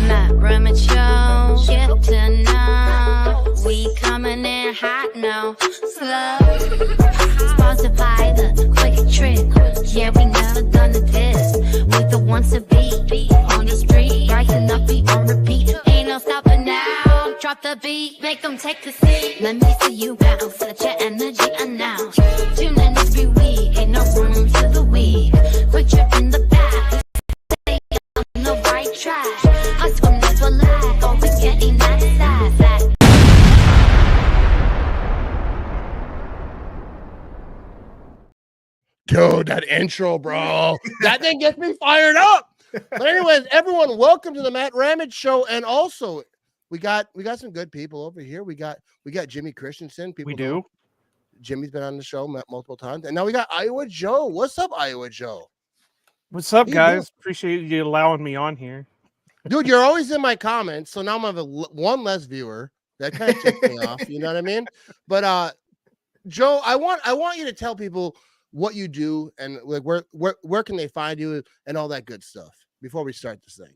Matt Ramage Show, get to know. We coming in hot now, slow. Sponsored by the Quick Trip. Yeah, we never done this. We the ones to be on the street, rising up, be on repeat. Ain't no stopping now. Drop the beat, make them take a seat. Let me see you bounce, let your energy announce. Tune in every week, ain't no room for the weak. Quick Trip in the back, stay on the right track. Us from this one lag, always getting that side. Dude, that intro, bro. That thing gets me fired up. But anyways, everyone, welcome to the Matt Ramage Show. And also, we got some good people over here. We got Jimmy Christensen. People we do. Jimmy's been on the show multiple times. And now we got Iowa Joe. What's up, Iowa Joe? What's up, guys? Appreciate you allowing me on here. Dude, you're always in my comments. So now I'm gonna have one less viewer. That kind of tips me off. You know what I mean? But Joe, I want you to tell people what you do and like where can they find you and all that good stuff before we start this thing.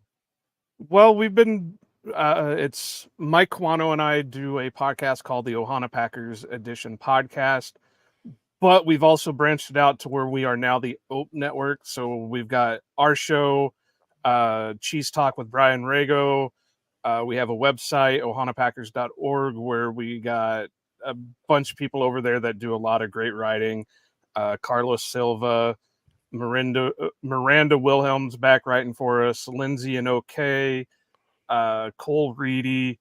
Well, we've been it's Mike Quano and I do a podcast called the Ohana Packers Edition podcast, but we've also branched it out to where we are now the Ope Network. So we've got our show, Cheese Talk with Brian Rago. We have a website, ohanapackers.org, where we got a bunch of people over there that do a lot of great writing. Carlos Silva, Miranda Wilhelm's back writing for us, Lindsay and OK, Cole Reedy.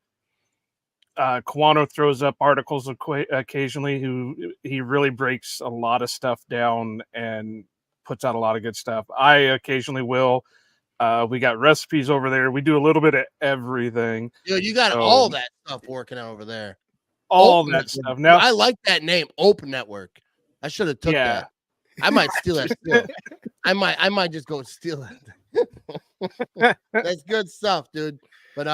Quano throws up articles occasionally. He really breaks a lot of stuff down and puts out a lot of good stuff. I occasionally will. We got recipes over there. We do a little bit of everything. Dude, you got all that stuff working over there. All that stuff. Now I like that name, Open Network. I should have took that. I might steal that still. I might just go steal it. That's good stuff, dude. But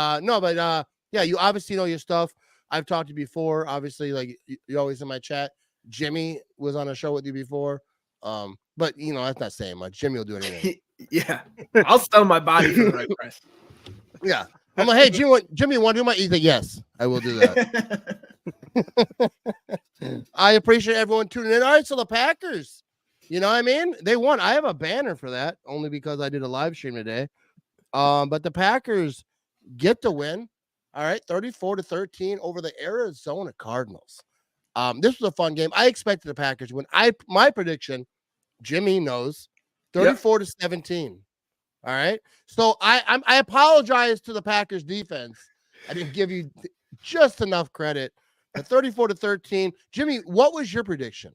yeah, you obviously know your stuff. I've talked to you before. Obviously, like you're always in my chat. Jimmy was on a show with you before. But you know, that's not saying much. Jimmy will do anything. Yeah. I'll sell my body for the right price. Yeah. I'm like, hey, Jimmy, want to do my? He's like, yes, I will do that. I appreciate everyone tuning in. All right, so the Packers, you know what I mean? They won. I have a banner for that only because I did a live stream today. But the Packers get the win. All right, 34-13 over the Arizona Cardinals. This was a fun game. I expected the Packers to win. My prediction, Jimmy knows, 34-17. All right. So I apologize to the Packers defense. I didn't give you just enough credit. At 34-13. Jimmy, what was your prediction?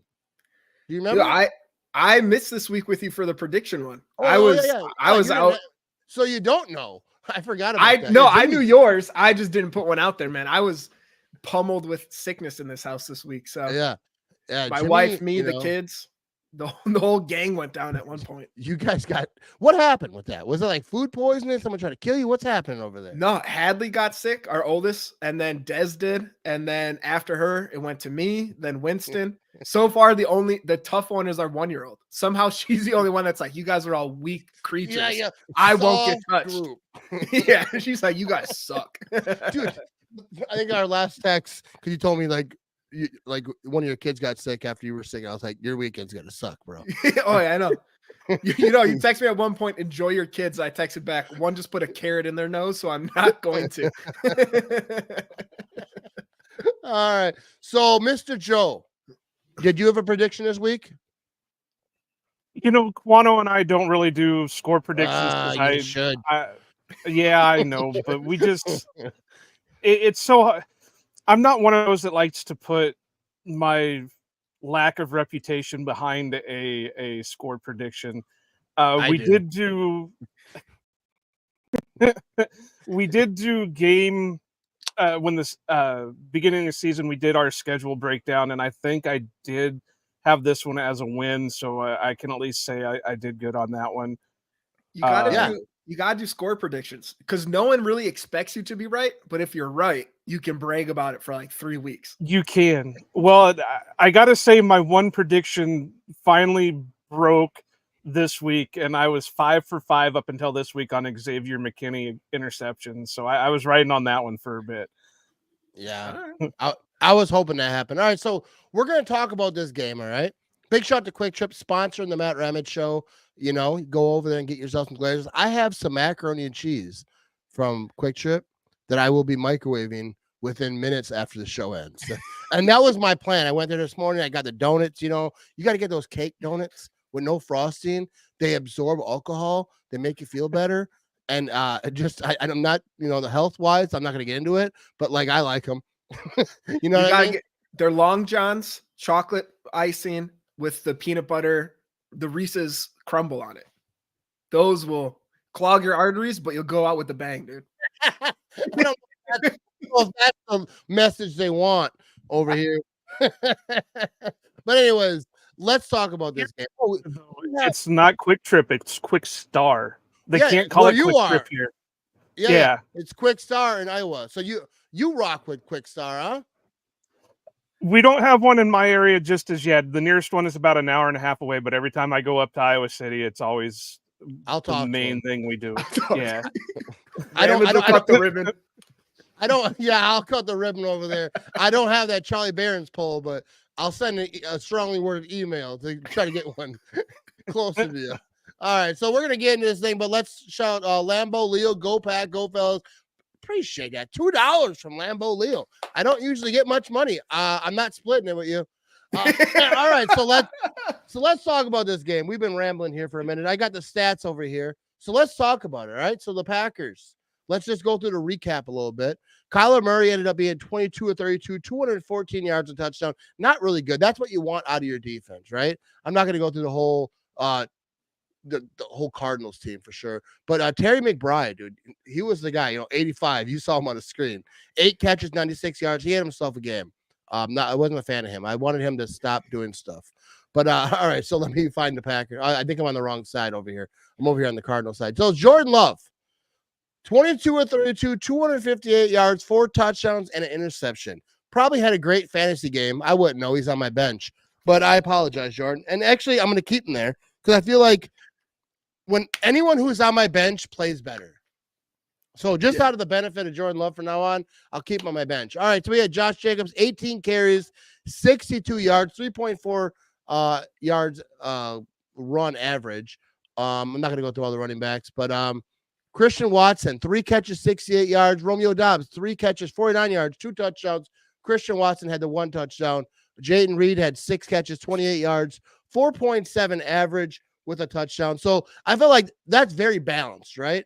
Do you remember? Dude, I missed this week with you for the prediction one. Oh, I was out. So you don't know. I forgot about that. No, I knew yours. I just didn't put one out there, man. I was pummeled with sickness in this house this week. So yeah. My Jimmy, wife, me, the kids. The whole gang went down at one point. You guys what happened with that? Was it like food poisoning? Someone trying to kill you? What's happening over there? No, Hadley got sick, our oldest, and then Des did. And then after her, it went to me, then Winston. So far, the tough one is our 1-year-old. Somehow she's the only one that's like, you guys are all weak creatures. Yeah. I won't get touched. Yeah. She's like, you guys suck. Dude, I think our last text, because you told me like one of your kids got sick after you were sick. I was like, your weekend's gonna suck, bro. Oh yeah, I know. You text me at one point, enjoy your kids. I texted back, one just put a carrot in their nose, so I'm not going to. All right. So, Mr. Joe, did you have a prediction this week? You know, Quano and I don't really do score predictions. You should. Yeah, I know, but we just it's so. I'm not one of those that likes to put my lack of reputation behind a score prediction. We did do game when this beginning of the season. We did our schedule breakdown, and I think I did have this one as a win, so I can at least say I did good on that one. You gotta do score predictions because no one really expects you to be right, but if you're right, you can brag about it for like 3 weeks. You can. Well, I gotta say my one prediction finally broke this week, and I was 5 for 5 up until this week on Xavier McKinney interceptions. So I was riding on that one for a bit. Yeah. All I was hoping that happened. All right, so we're going to talk about this game, all right? Big shout to Quick Trip, sponsoring the Matt Ramage Show. You know, go over there and get yourself some glazers. I have some macaroni and cheese from Quick Trip that I will be microwaving within minutes after the show ends. And that was my plan. I went there this morning. I got the donuts. You know, you got to get those cake donuts with no frosting. They absorb alcohol. They make you feel better. And I'm not, you know, the health wise, I'm not going to get into it, but like I like them. You know, You what I gotta mean? get their Long Johns chocolate icing with the peanut butter, the Reese's crumble on it. Those will clog your arteries, but you'll go out with the bang, dude. I don't know if that's the message they want over here. But anyways, let's talk about this game. Oh, yeah. It's not Quick Trip, it's Quick Star. They Yeah, can't call where it you Quick are. Trip here. Yeah, it's Quick Star in Iowa. So you rock with Quick Star, huh? We don't have one in my area just as yet. The nearest one is about an hour and a half away, but every time I go up to Iowa City, it's always I'll the talk to main him. thing we do. Yeah. I don't cut the ribbon. I'll cut the ribbon over there. I don't have that Charlie Barron's poll, but I'll send a strongly worded email to try to get one closer to you. All right, so we're gonna get into this thing, but let's shout Lambo Leo, go Pack, go fellas. Appreciate that. $2 from Lambo Leo. I don't usually get much money. I'm not splitting it with you. All right, so let's talk about this game. We've been rambling here for a minute. I got the stats over here, so let's talk about it. All right, so the Packers. Let's just go through the recap a little bit. Kyler Murray ended up being 22 of 32, 214 yards and touchdown. Not really good. That's what you want out of your defense, right? I'm not going to go through the whole the whole Cardinals team for sure. But Terry McBride, dude, he was the guy, 85. You saw him on the screen. 8 catches, 96 yards. He had himself a game. I wasn't a fan of him. I wanted him to stop doing stuff. But all right, so let me find the Packers. I think I'm on the wrong side over here. I'm over here on the Cardinal side. So Jordan Love, 22 of 32, 258 yards, 4 touchdowns, and an interception. Probably had a great fantasy game. I wouldn't know. He's on my bench. But I apologize, Jordan. And actually, I'm going to keep him there because I feel like when anyone who's on my bench plays better. So just out of the benefit of Jordan Love from now on, I'll keep him on my bench. All right, so we had Josh Jacobs, 18 carries, 62 yards, 3.4 yards run average. I'm not going to go through all the running backs, but Christian Watson, 3 catches, 68 yards. Romeo Doubs, 3 catches, 49 yards, 2 touchdowns. Christian Watson had the 1 touchdown. Jayden Reed had 6 catches, 28 yards, 4.7 average with a touchdown. So I feel like that's very balanced, right?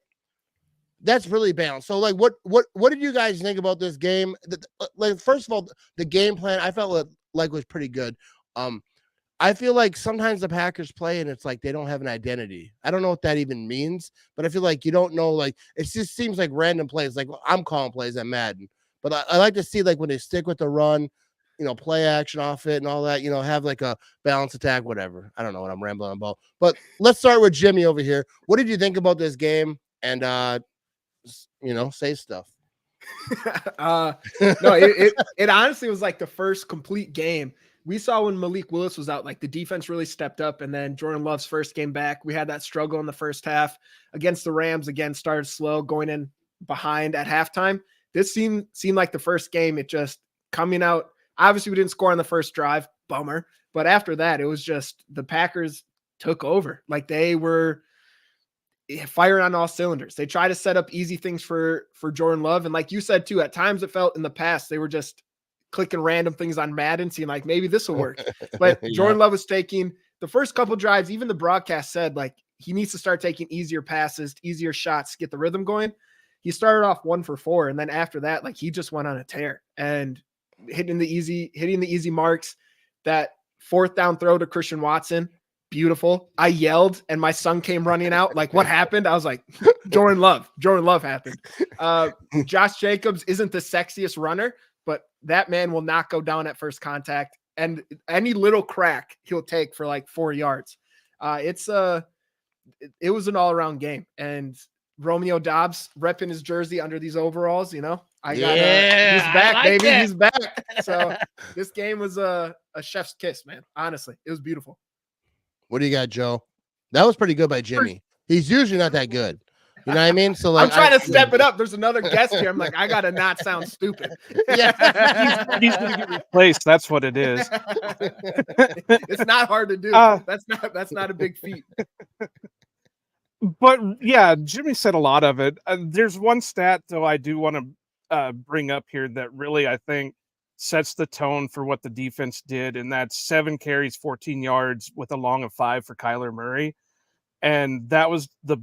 That's really balanced. So like, what did you guys think about this game? Like, first of all, the game plan I felt like was pretty good. I feel like sometimes the Packers play and it's like they don't have an identity. I don't know what that even means, but I feel like you don't know. Like it just seems like random plays. Like I'm calling plays at Madden, but I like to see like when they stick with the run, play action off it and all that, have like a balanced attack, whatever. I don't know what I'm rambling about, but let's start with Jimmy over here. What did you think about this game? And, say stuff. No, it honestly was like the first complete game. We saw when Malik Willis was out, like the defense really stepped up, and then Jordan Love's first game back, we had that struggle in the first half against the Rams. Again, started slow, going in behind at halftime. This seemed like the first game. It just coming out. Obviously, we didn't score on the first drive. Bummer. But after that, it was just the Packers took over. Like they were firing on all cylinders. They tried to set up easy things for Jordan Love. And like you said, too, at times it felt in the past they were just clicking random things on Madden, seeing like maybe this will work. But Jordan Love was taking the first couple drives. Even the broadcast said like he needs to start taking easier passes, easier shots, get the rhythm going. He started off 1 for 4. And then after that, like he just went on a tear and hitting the easy marks. That 4th down throw to Christian Watson, beautiful. I yelled and my son came running out. Like, what happened? I was like, Jordan Love happened. Josh Jacobs isn't the sexiest runner, but that man will not go down at first contact. And any little crack he'll take for like 4 yards. It was an all around game. And Romeo Doubs repping his jersey under these overalls, he's back, like baby. it. He's back. So this game was a chef's kiss, man. Honestly, it was beautiful. What do you got, Joe? That was pretty good by Jimmy. He's usually not that good. You know what I mean? So like, I'm trying to step it up. There's another guest here. I'm like, I gotta not sound stupid. Yeah. He's going to get replaced. That's what it is. It's not hard to do. That's not a big feat. But yeah, Jimmy said a lot of it. There's one stat though I do want to bring up here that really I think sets the tone for what the defense did, and that's 7 carries, 14 yards with a long of 5 for Kyler Murray. And that was the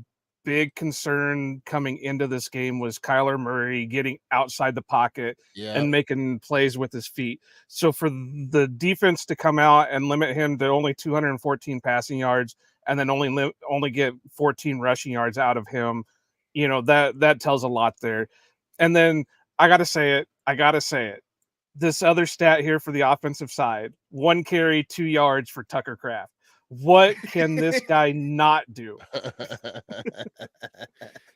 big concern coming into this game, was Kyler Murray getting outside the pocket and making plays with his feet. So for the defense to come out and limit him to only 214 passing yards and then only get 14 rushing yards out of him, you know, that tells a lot there. And then I got to say it. This other stat here for the offensive side, 1 carry, 2 yards for Tucker Kraft. What can this guy not do?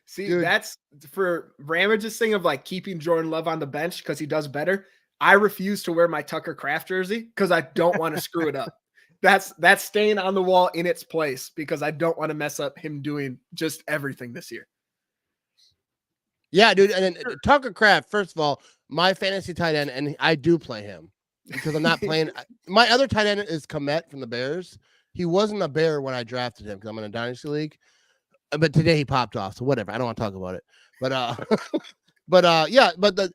See, dude, that's for Ramage's thing of like keeping Jordan Love on the bench because he does better. I refuse to wear my Tucker Kraft jersey because I don't want to screw it up. That's staying on the wall in its place because I don't want to mess up him doing just everything this year. Yeah, dude. And then Tucker Kraft, first of all, my fantasy tight end, and I do play him because I'm not playing. My other tight end is Komet from the Bears. He wasn't a Bear when I drafted him because I'm in a dynasty league, but today he popped off. So whatever, I don't want to talk about it. But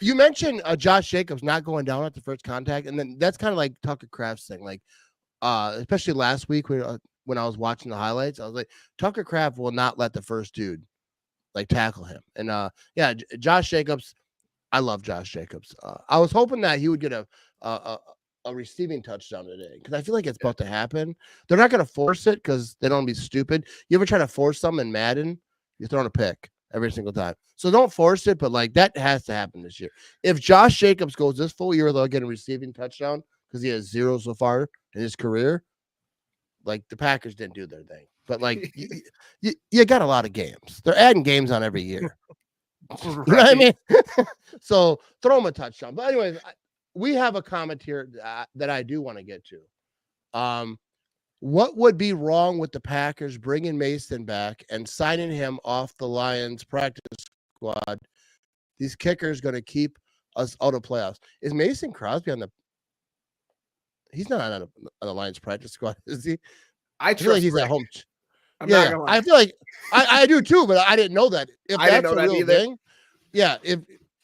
you mentioned Josh Jacobs not going down at the first contact, and then that's kind of like Tucker Kraft's thing. Like, especially last week when I was watching the highlights, I was like, Tucker Kraft will not let the first dude like tackle him. And Josh Jacobs, I love Josh Jacobs. I was hoping that he would get a receiving touchdown today because I feel like it's about to happen. They're not going to force it because they don't want to be stupid. You ever try to force something in Madden? You're throwing a pick every single time. So don't force it, but like that has to happen this year. If Josh Jacobs goes this full year without getting a receiving touchdown because he has 0 so far in his career, like the Packers didn't do their thing. But like you got a lot of games. They're adding games on every year. Right. You know what I mean? So throw him a touchdown. But anyways, we have a comment here that I do want to get to. What would be wrong with the Packers bringing Mason back and signing him off the Lions practice squad? These kickers going to keep us out of playoffs. Is Mason Crosby on the? He's not on the Lions practice squad, is he? I feel like he's Rick. At home. Yeah, I feel like I do too, but I didn't know that. If I that's didn't know a that real either. thing, yeah.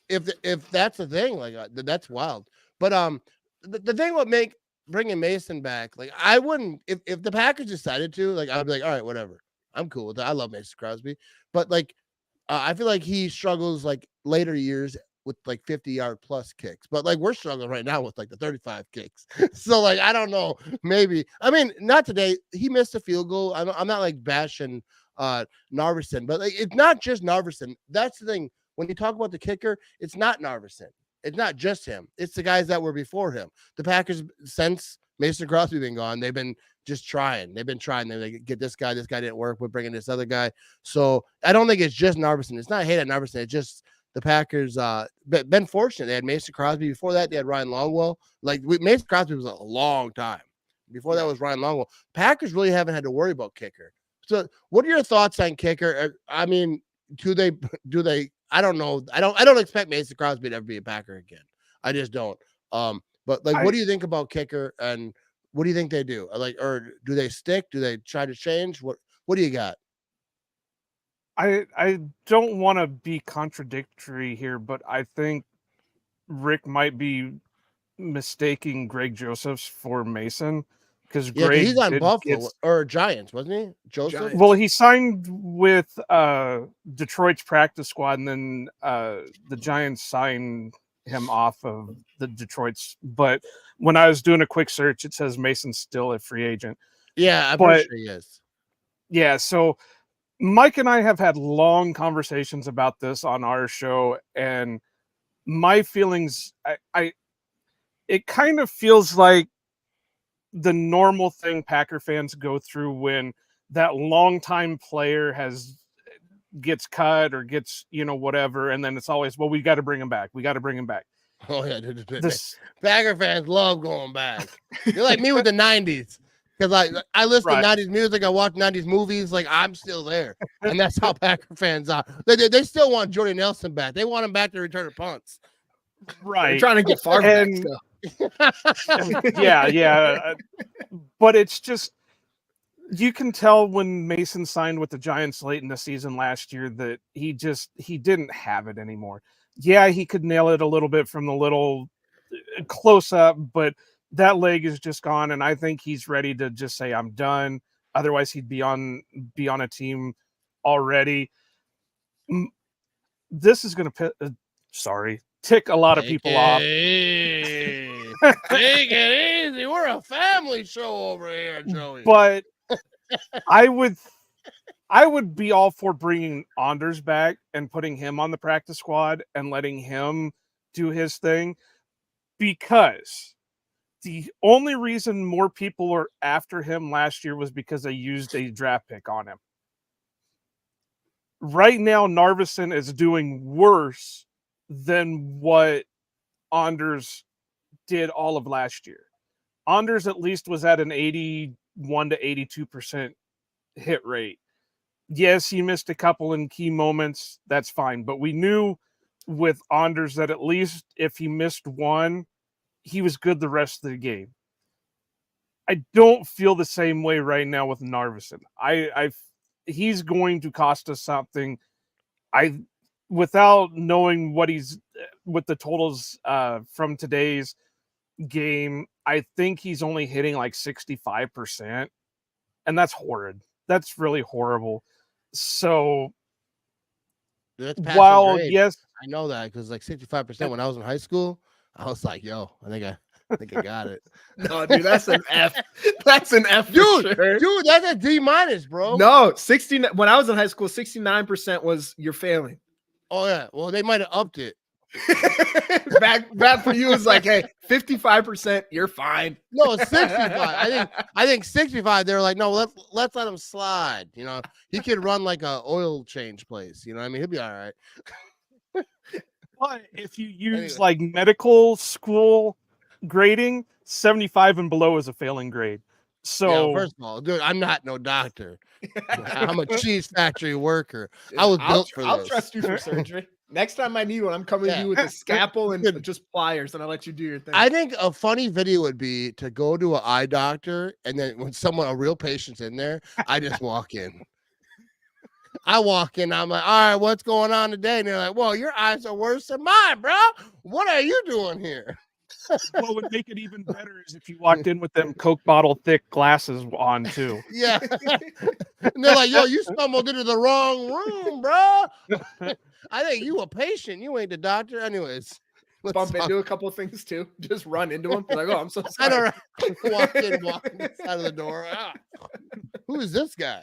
If that's a thing, like that's wild. But the thing would make bringing Mason back, like I wouldn't if the Packers decided to, like I'd be like, all right, whatever, I'm cool with that. I love Mason Crosby, but like I feel like he struggles like later years with like 50-yard plus kicks, but like we're struggling right now with like the 35 kicks. So like I don't know, maybe I mean not today. He missed a field goal. I'm not like bashing Narveson, but like it's not just Narveson. That's the thing. When you talk about the kicker, it's not Narveson. It's not just him. It's the guys that were before him. The Packers, since Mason Crosby been gone, they've been just trying. They've been trying. They like, get this guy. This guy didn't work. We're bringing this other guy. So I don't think it's just Narveson. It's not hate at Narveson. It's just the Packers been fortunate. They had Mason Crosby. Before that, they had Ryan Longwell. Like Mason Crosby was a long time. Before that was Ryan Longwell. Packers really haven't had to worry about kicker. So what are your thoughts on kicker? I mean, do they I don't know. I don't expect Mason Crosby to ever be a Packer again. I just don't. But like, what do you think about kicker, and what do you think they do? Like, or do they stick? Do they try to change? What do you got? I don't want to be contradictory here, but I think Rick might be mistaking Greg Josephs for Mason. Because Greg, he's on Buffalo or Giants, wasn't he? Joseph. Giants. Well, he signed with Detroit's practice squad, and then the Giants signed him off of the Detroit's. But when I was doing a quick search, it says Mason's still a free agent. Yeah, I'm pretty sure he is. Yeah, so Mike and I have had long conversations about this on our show, and my feelings, it kind of feels like the normal thing Packer fans go through when that longtime player gets cut or gets, whatever. And then it's always, well, we got to bring him back. We got to bring him back. Oh yeah. Packer fans love going back. You're like me with the 90s. because I listen Right. to 90s music, I watch 90s movies, like I'm still there. And that's how Packer fans are. They still want Jordy Nelson back. They want him back to return the punts. They're Right. trying to get Favre back And still. yeah. But it's just, you can tell when Mason signed with the Giants late in the season last year that he didn't have it anymore. Yeah, he could nail it a little bit from the little close up, but that leg is just gone, and I think he's ready to just say I'm done. Otherwise, he'd be on a team already. This is going to tick a lot of people off. Take it easy. We're a family show over here, Joey. But I would be all for bringing Anders back and putting him on the practice squad and letting him do his thing, because the only reason more people are after him last year was because they used a draft pick on him. Right now, Narveson is doing worse than what Anders did all of last year. Anders at least was at an 81 to 82% hit rate. Yes, he missed a couple in key moments. That's fine. But we knew with Anders that at least if he missed one, he was good the rest of the game. I don't feel the same way right now with Narveson. He's going to cost us something. Without knowing what the totals from today's game, I think he's only hitting like 65%, and that's horrid. That's really horrible. So That's while grade. yes, I know that because like 65% when I was in high school, I was like, yo, I think I got it. No, dude, that's an F. That's an F, Dude, sure. dude, that's a D-, bro. No, 69. When I was in high school, 69% was you're failing. Oh yeah, well they might have upped it. back for you is like, hey, 55%, you're fine. No, it's 65. I think 65. They're like, no, let's let him slide. You know, he could run like a oil change place. You know what I mean? He'll be all right. but if you use like medical school grading, 75 and below is a failing grade. So yeah, first of all, dude, I'm not no doctor. I'm a cheese factory worker. I was built for this. I'll trust you for surgery. Next time I need one, I'm coming to you with a scalpel and just pliers, and I'll let you do your thing. I think a funny video would be to go to an eye doctor, and then when a real patient's in there, I just walk in. I walk in, I'm like, all right, what's going on today? And they're like, well, your eyes are worse than mine, bro. What are you doing here? What would make it even better is if you walked in with them Coke bottle thick glasses on too. Yeah. And they're like, yo, you stumbled into the wrong room, bro. I think you a patient. You ain't the doctor. Anyways. Bump into a couple of things too. Just run into them. Like, oh, I'm so sorry. I know, right? Walk in out of the door. Ah, who is this guy?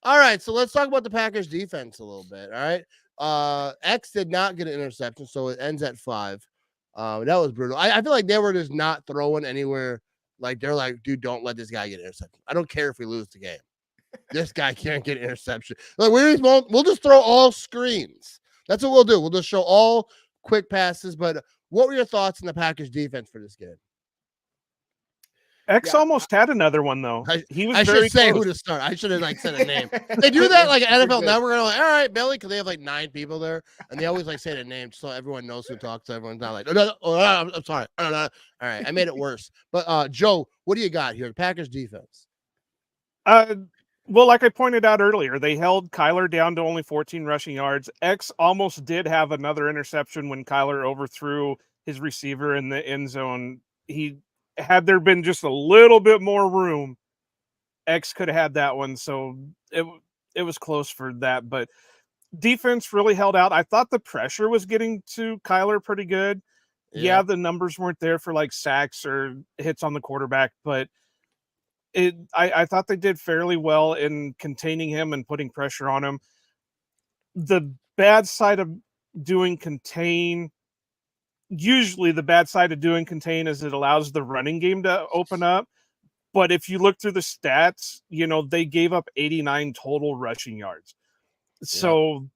All right, so let's talk about the Packers defense a little bit. All right. X did not get an interception, so it ends at 5. That was brutal. I feel like they were just not throwing anywhere. Like they're like, dude, don't let this guy get an interception. I don't care if we lose the game. This guy can't get an interception. Like we'll just throw all screens. That's what we'll do. We'll just show all quick passes. But what were your thoughts on the Packers defense for this game? X almost had another one though. He was. I should say who to start. I should have like said a name. They do that like NFL Network. Like, all right, Billy, because they have like 9 people there, and they always like say the name so everyone knows who talks. So everyone's not like, I'm sorry. All right, I made it worse. But Joe, what do you got here? The Packers defense. Well, like I pointed out earlier, they held Kyler down to only 14 rushing yards. X almost did have another interception when Kyler overthrew his receiver in the end zone. Had there been just a little bit more room, X could have had that one. So it was close for that. But defense really held out. I thought the pressure was getting to Kyler pretty good. Yeah, the numbers weren't there for like sacks or hits on the quarterback, but I thought they did fairly well in containing him and putting pressure on him. The bad side of doing contain, usually the bad side of doing contain is it allows the running game to open up. But if you look through the stats, they gave up 89 total rushing yards. So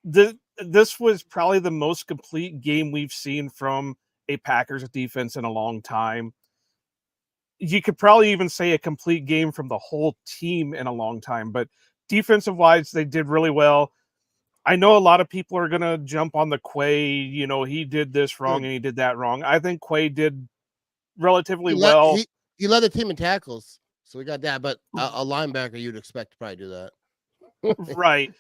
this was probably the most complete game we've seen from a Packers defense in a long time. you could probably even say a complete game from the whole team in a long time. But defensive wise, they did really well. I know a lot of people are going to jump on the Quay, he did this wrong and he did that wrong. I think Quay did relatively well. He led the team in tackles, so we got that. But a linebacker, you'd expect to probably do that. Right.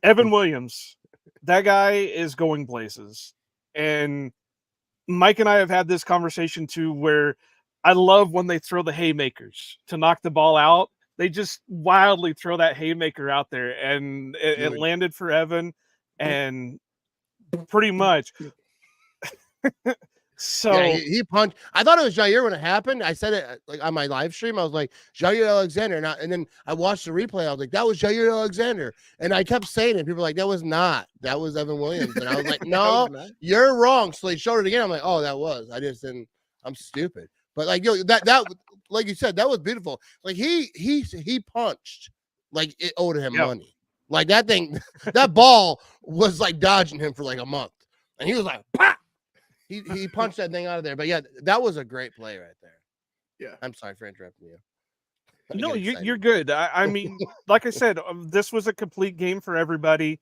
Evan Williams, that guy is going places. And Mike and I have had this conversation too, where I love when they throw the haymakers to knock the ball out. They just wildly throw that haymaker out there, and it landed for Evan, and pretty much. So yeah, he punched. I thought it was Jair when it happened. I said it like on my live stream. I was like Jair Alexander, and then I watched the replay. I was like, that was Jair Alexander, and I kept saying it. People were like, that was not. That was Evan Williams, and I was like, no, you're wrong. So they showed it again. I'm like, oh, that was. I just didn't. I'm stupid. But like that like you said, that was beautiful. Like he punched like it owed him money. Like that thing, that ball was like dodging him for like a month, and he was like, pah! He punched that thing out of there. But yeah, that was a great play right there. Yeah, I'm sorry for interrupting you. No, you're good. I mean, like I said, this was a complete game for everybody.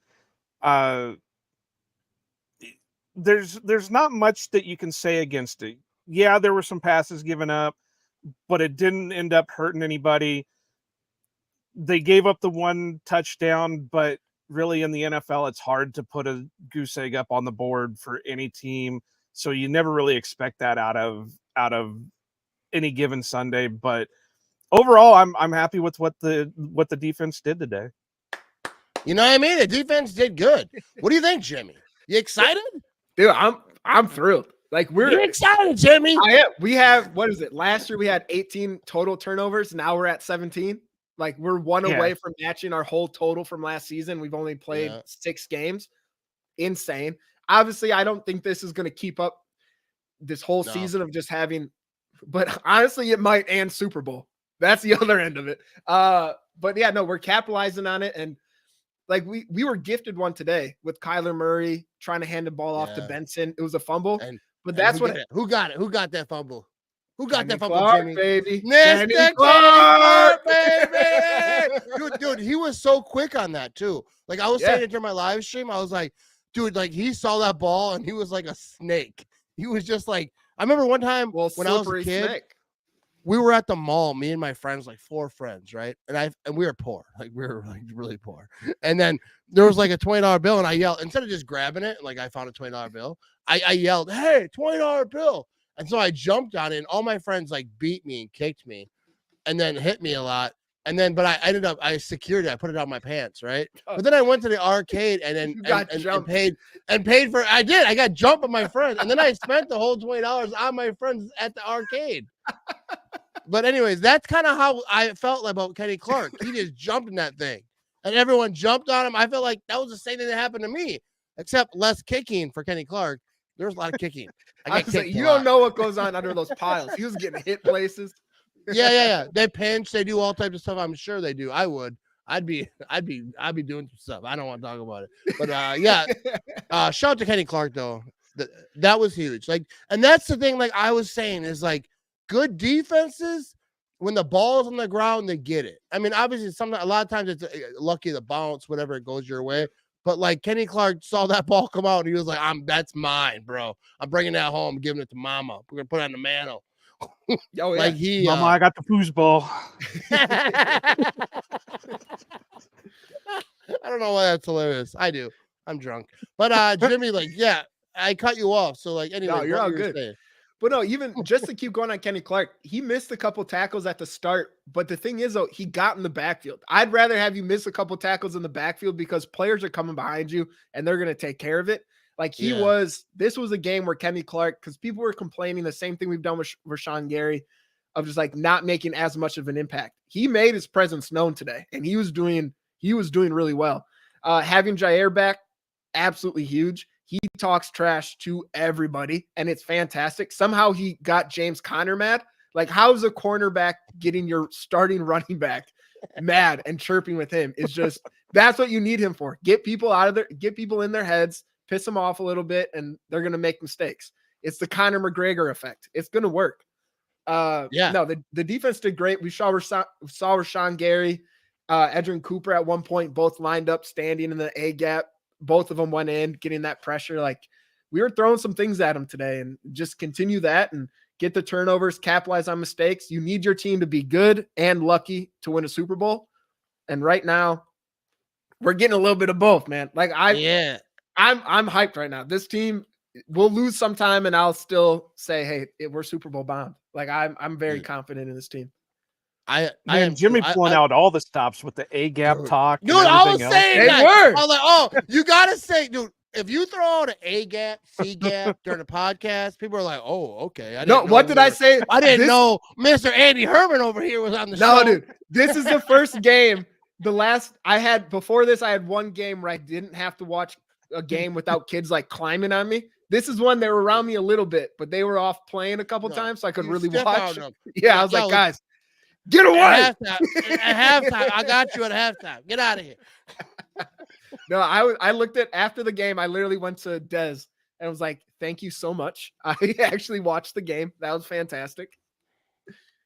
There's not much that you can say against it. Yeah, there were some passes given up, but it didn't end up hurting anybody. They gave up the one touchdown, but really in the NFL, it's hard to put a goose egg up on the board for any team. So you never really expect that out of any given Sunday. But overall, I'm happy with what the defense did today. You know what I mean? The defense did good. What do you think, Jimmy? You excited? Dude, I'm thrilled. Like You're excited, Jimmy. I am. We have, what is it? Last year we had 18 total turnovers. Now we're at 17. Like we're one away from matching our whole total from last season. We've only played 6 games. Insane. Obviously, I don't think this is going to keep up this whole season of just having, but honestly, it might and Super Bowl. That's the other end of it. But yeah, no, we're capitalizing on it. And like we were gifted one today with Kyler Murray trying to hand the ball off to Benson. It was a fumble. But that's who got it? Who got that fumble? Who got that fumble, Clark, Jimmy? Baby. Mr. Clark, baby. Dude, he was so quick on that too. Like I was saying it during my live stream. I was like, dude, like he saw that ball and he was like a snake. He was just like, I remember one time when I was a kid, we were at the mall, me and my friends, like 4 friends, right? And we were poor, like we were like really poor. And then there was like a $20 bill, and I yelled, instead of just grabbing it, like I found a $20 bill, I yelled, hey, $20 bill. And so I jumped on it, and all my friends like beat me and kicked me and then hit me a lot. And then, but I secured it. I put it on my pants, right? But then I went to the arcade and then and paid for. I got jumped by my friends, and then I spent the whole $20 on my friends at the arcade. But anyways, that's kind of how I felt about Kenny Clark. He just jumped in that thing, and everyone jumped on him. I felt like that was the same thing that happened to me, except less kicking for Kenny Clark. There was a lot of kicking. You don't know what goes on under those piles. He was getting hit places. Yeah. They pinch. They do all types of stuff. I'm sure they do. I would. I'd be doing some stuff. I don't want to talk about it. But shout out to Kenny Clark though. That was huge. Like, and that's the thing. Like I was saying, is like good defenses when the ball's on the ground, they get it. I mean, obviously, a lot of times it's lucky the bounce, whatever it goes your way. But like Kenny Clark saw that ball come out, and he was like, "That's mine, bro. I'm bringing that home, giving it to Mama. We're gonna put it on the mantle." Oh yeah, like Mama, I got the foosball. I don't know why that's hilarious. I do. I'm drunk. But Jimmy, like, yeah, I cut you off. So like, anyway, no, you're all good. Saying? But no, even just to keep going on Kenny Clark, he missed a couple tackles at the start. But the thing is, though, he got in the backfield. I'd rather have you miss a couple tackles in the backfield because players are coming behind you and they're going to take care of it. Like this was a game where Kenny Clark, because people were complaining the same thing we've done with Rashawn Gary of just like not making as much of an impact. He made his presence known today, and he was doing really well. Having Jair back, absolutely huge. He talks trash to everybody, and it's fantastic. Somehow he got James Conner mad. Like, how's a cornerback getting your starting running back mad and chirping with him? It's just, that's what you need him for. Get people in their heads, piss them off a little bit, and they're going to make mistakes. It's the Conor McGregor effect. It's going to work. No, the defense did great. We saw Rashawn Gary, Edrin Cooper at one point, both lined up, standing in the A gap. Both of them went in, getting that pressure. Like, we were throwing some things at them today, and just continue that and get the turnovers, capitalize on mistakes. You need your team to be good and lucky to win a Super Bowl. And right now, we're getting a little bit of both, man. Like, I'm hyped right now. This team will lose sometime, and I'll still say, hey, we're Super Bowl bound. Like, I'm very confident in this team. Jimmy pulling out all the stops with the A gap talk. Dude, I was saying that. Were. I was like, oh, you gotta say, dude. If you throw out an A gap, C gap during the podcast, people are like, "Oh, okay." What did I say? I didn't know Mr. Andy Herman over here was on the show. No, dude, this is the first game. Before this, I had one game where I didn't have to watch a game without kids like climbing on me. This is one they were around me a little bit, but they were off playing a couple times, so I could really watch. Yeah, I was like, guys, get away! At halftime, I got you at halftime. Get out of here. No, I looked at after the game. I literally went to Des and was like, "Thank you so much." I actually watched the game. That was fantastic.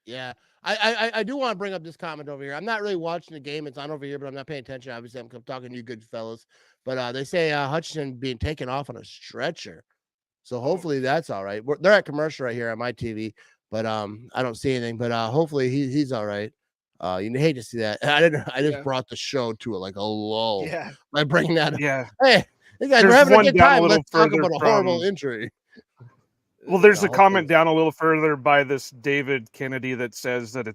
Yeah, I do want to bring up this comment over here. I'm not really watching the game. It's on over here, but I'm not paying attention. Obviously, I'm talking to you good fellas. But they say Hutchinson being taken off on a stretcher. So hopefully that's all right. They're at commercial right here on my TV, but I don't see anything. But hopefully he's all right. You hate to see that. I just brought the show to a lull. Yeah. By bringing that up. Yeah. Hey, you guys, we're having a good time. Let's talk about a horrible injury. Well, there's a comment down a little further by this David Kennedy that says that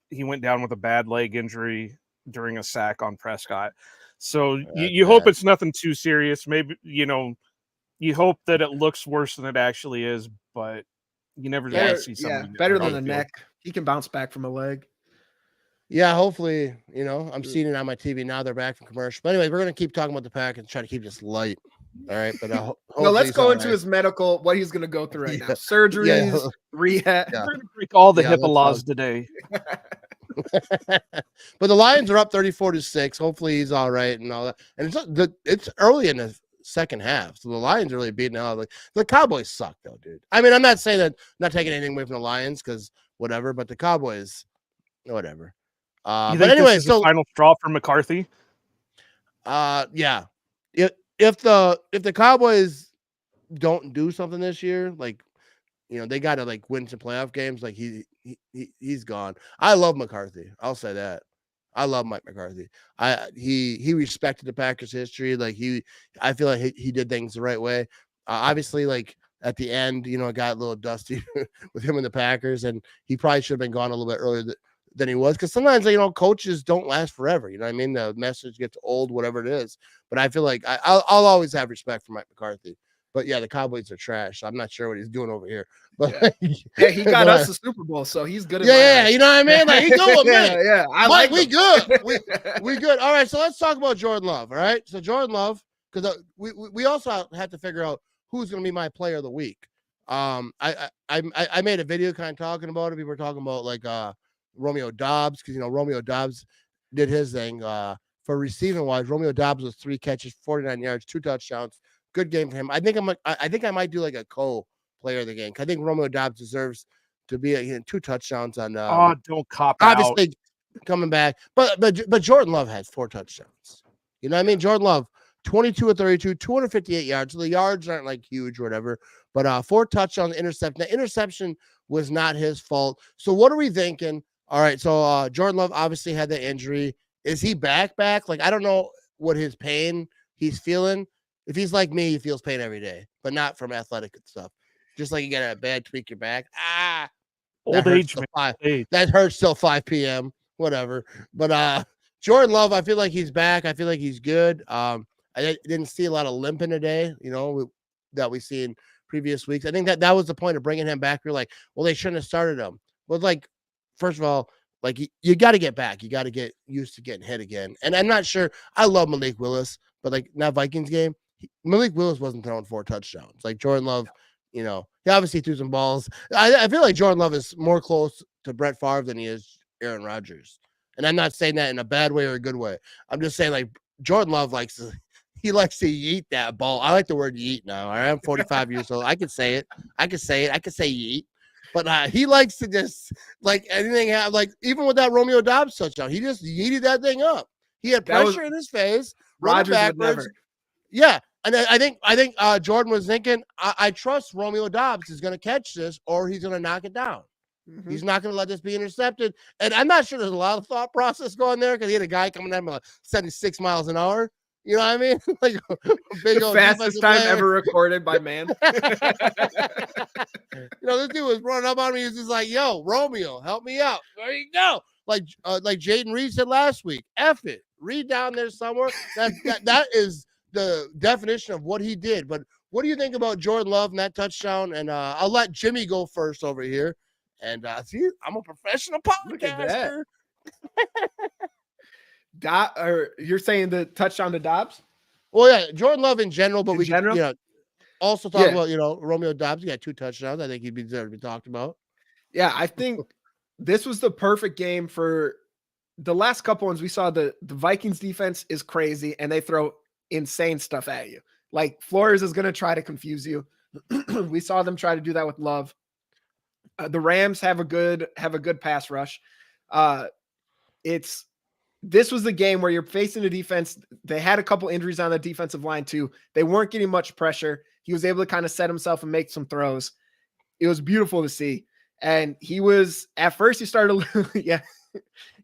he went down with a bad leg injury during a sack on Prescott. So you hope it's nothing too serious. Maybe, you hope that it looks worse than it actually is, but you never want to see something. Yeah, better than a neck. He can bounce back from a leg. Yeah, hopefully, I'm seeing it on my TV now. They're back from commercial. But anyways, we're going to keep talking about the pack and try to keep this light. All right. But let's go into his medical, what he's going to go through right now. Surgeries, rehab. We're going to break all the HIPAA laws today. But the Lions are up 34-6. Hopefully he's all right and all that. And it's early in the second half. So the Lions are really beating out. The Cowboys suck, though, dude. I mean, I'm not saying that, not taking anything away from the Lions because whatever, but the Cowboys, whatever. But anyway, so the final straw for McCarthy. Yeah. If the Cowboys don't do something this year, they got to win some playoff games. He's gone. I love McCarthy. I'll say that. I love Mike McCarthy. He respected the Packers' history. I feel like he did things the right way. Obviously, at the end, it got a little dusty with him and the Packers, and he probably should have been gone a little bit earlier than he was, because sometimes coaches don't last forever. You know what I mean? The message gets old, whatever it is. But I feel like I'll always have respect for Mike McCarthy. But yeah, the Cowboys are trash. So I'm not sure what he's doing over here. But he got us the Super Bowl, so he's good. Yeah, you know what I mean? He's good with me. Yeah. We good. We good. All right, so let's talk about Jordan Love. All right, so Jordan Love, because we also have to figure out who's going to be my player of the week. I made a video kind of talking about it. People were talking about Romeo Doubs, because Romeo Doubs did his thing. For receiving wise, Romeo Doubs was 3 catches, 49 yards, 2 touchdowns. Good game for him. I think I might do a co-player of the game. I think Romeo Doubs deserves to be 2 touchdowns on. Don't cop out. Obviously coming back, but Jordan Love has 4 touchdowns. You know what I mean? Jordan Love, 22 of 32, 258 yards. So the yards aren't huge or whatever, but 4 touchdowns, interception. The interception was not his fault. So what are we thinking? All right, so Jordan Love obviously had the injury. Is he back? I don't know what his pain he's feeling. If he's like me, he feels pain every day, but not from athletic stuff. Just like you got a bad tweak your back. Old age, that hurts till 5 p.m. Whatever. But Jordan Love, I feel like he's back. I feel like he's good. I didn't see a lot of limping today, that we see in previous weeks. I think that was the point of bringing him back. We're like, well, they shouldn't have started him. Well, first of all, you got to get back. You got to get used to getting hit again. And I'm not sure. I love Malik Willis, but that Vikings game, Malik Willis wasn't throwing 4 touchdowns. Jordan Love, he obviously threw some balls. I feel like Jordan Love is more close to Brett Favre than he is Aaron Rodgers. And I'm not saying that in a bad way or a good way. I'm just saying Jordan Love likes to yeet that ball. I like the word yeet now. All right? I'm 45 years old. I can say it. I can say yeet. But he likes to just like anything have like even with that Romeo Dobbs touchdown, he just yeeted that thing up. He had pressure in his face, running Rodgers would backwards. never. Yeah, and I think Jordan was thinking, I trust Romeo Dobbs is going to catch this or he's going to knock it down. Mhm. He's not going to let this be intercepted. And I'm not sure there's a lot of thought process going there because he had a guy coming at him at 76 miles an hour. You know what I mean? Like a big The old fastest defensive time player. ever recorded by man. This dude was running up on me. He was just like, "Yo, Romeo, help me out." There you go. Like Jaden Reed said last week, F it. Reed down there somewhere. That is the definition of what he did. But what do you think about Jordan Love and that touchdown? And I'll let Jimmy go first over here. And see, I'm a professional Look at that. podcaster. Or you're saying the touchdown to Dobbs? Well, yeah, Jordan Love in general, but In we general? can also talk Yeah. about, Romeo Dobbs. He got 2 touchdowns. I think he'd be deserved to be talked about. Yeah, I think this was the perfect game for the last couple ones. We saw the Vikings defense is crazy and they throw insane stuff at you. Like Flores is going to try to confuse you. We saw them try to do that with Love. The Rams have a good pass rush. This was the game where you're facing a defense. They had a couple injuries on the defensive line too. They weren't getting much pressure. He was able to kind of set himself and make some throws. It was beautiful to see. And at first he started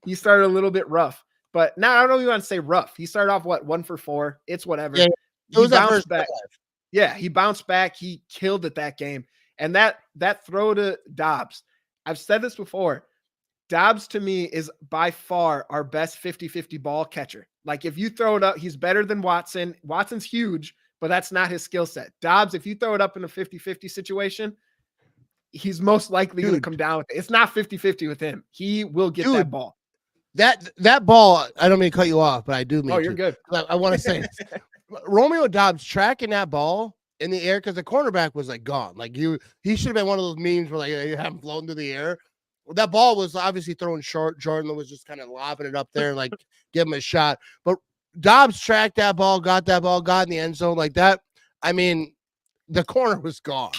he started a little bit rough, but now I don't know if you want to say rough. He started off 1 for 4. It's whatever. Yeah, it was that first back. Yeah, he bounced back. He killed it that game. And that throw to Dobbs, I've said this before. Dobbs to me is by far our best 50-50 ball catcher. Like if you throw it up, he's better than Watson. Watson's huge, but that's not his skill set. Dobbs, if you throw it up in a 50-50 situation, he's most likely going to come down with it. It's not 50-50 with him. He will get that ball. That ball, I don't mean to cut you off, but I do mean you're good. I want to say this. Romeo Dobbs tracking that ball in the air because the cornerback was like gone. Like he should have been one of those memes where like you have him floating through the air. That ball was obviously thrown short. Jordan was just kind of lobbing it up there and like give him a shot. But Dobbs tracked that ball, got in the end zone like that. I mean, the corner was gone.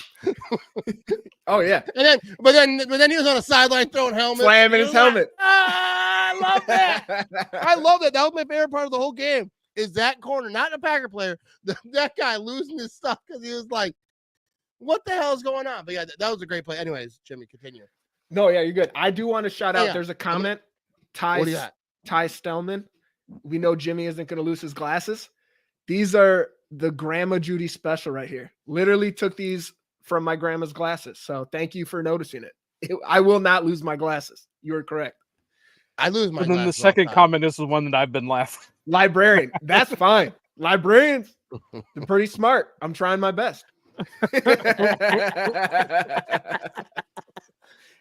Oh yeah. But then he was on the sideline throwing helmet. Slamming his helmet. I love that. I love that. That was my favorite part of the whole game. Is that corner, not a Packer player, that guy losing his stuff because he was like, what the hell is going on? But yeah, that was a great play. Anyways, Jimmy, continue. No, yeah, you're good. I do want to shout out. There's a comment. What do you got? Ty Stellman. We know Jimmy isn't going to lose his glasses. These are the Grandma Judy special right here. Literally took these from my grandma's glasses. So thank you for noticing it. I will not lose my glasses. You are correct. I lose my And then the glasses all second time. comment is the one that I've been laughing. Librarian. That's fine. Librarians, they're pretty smart. I'm trying my best.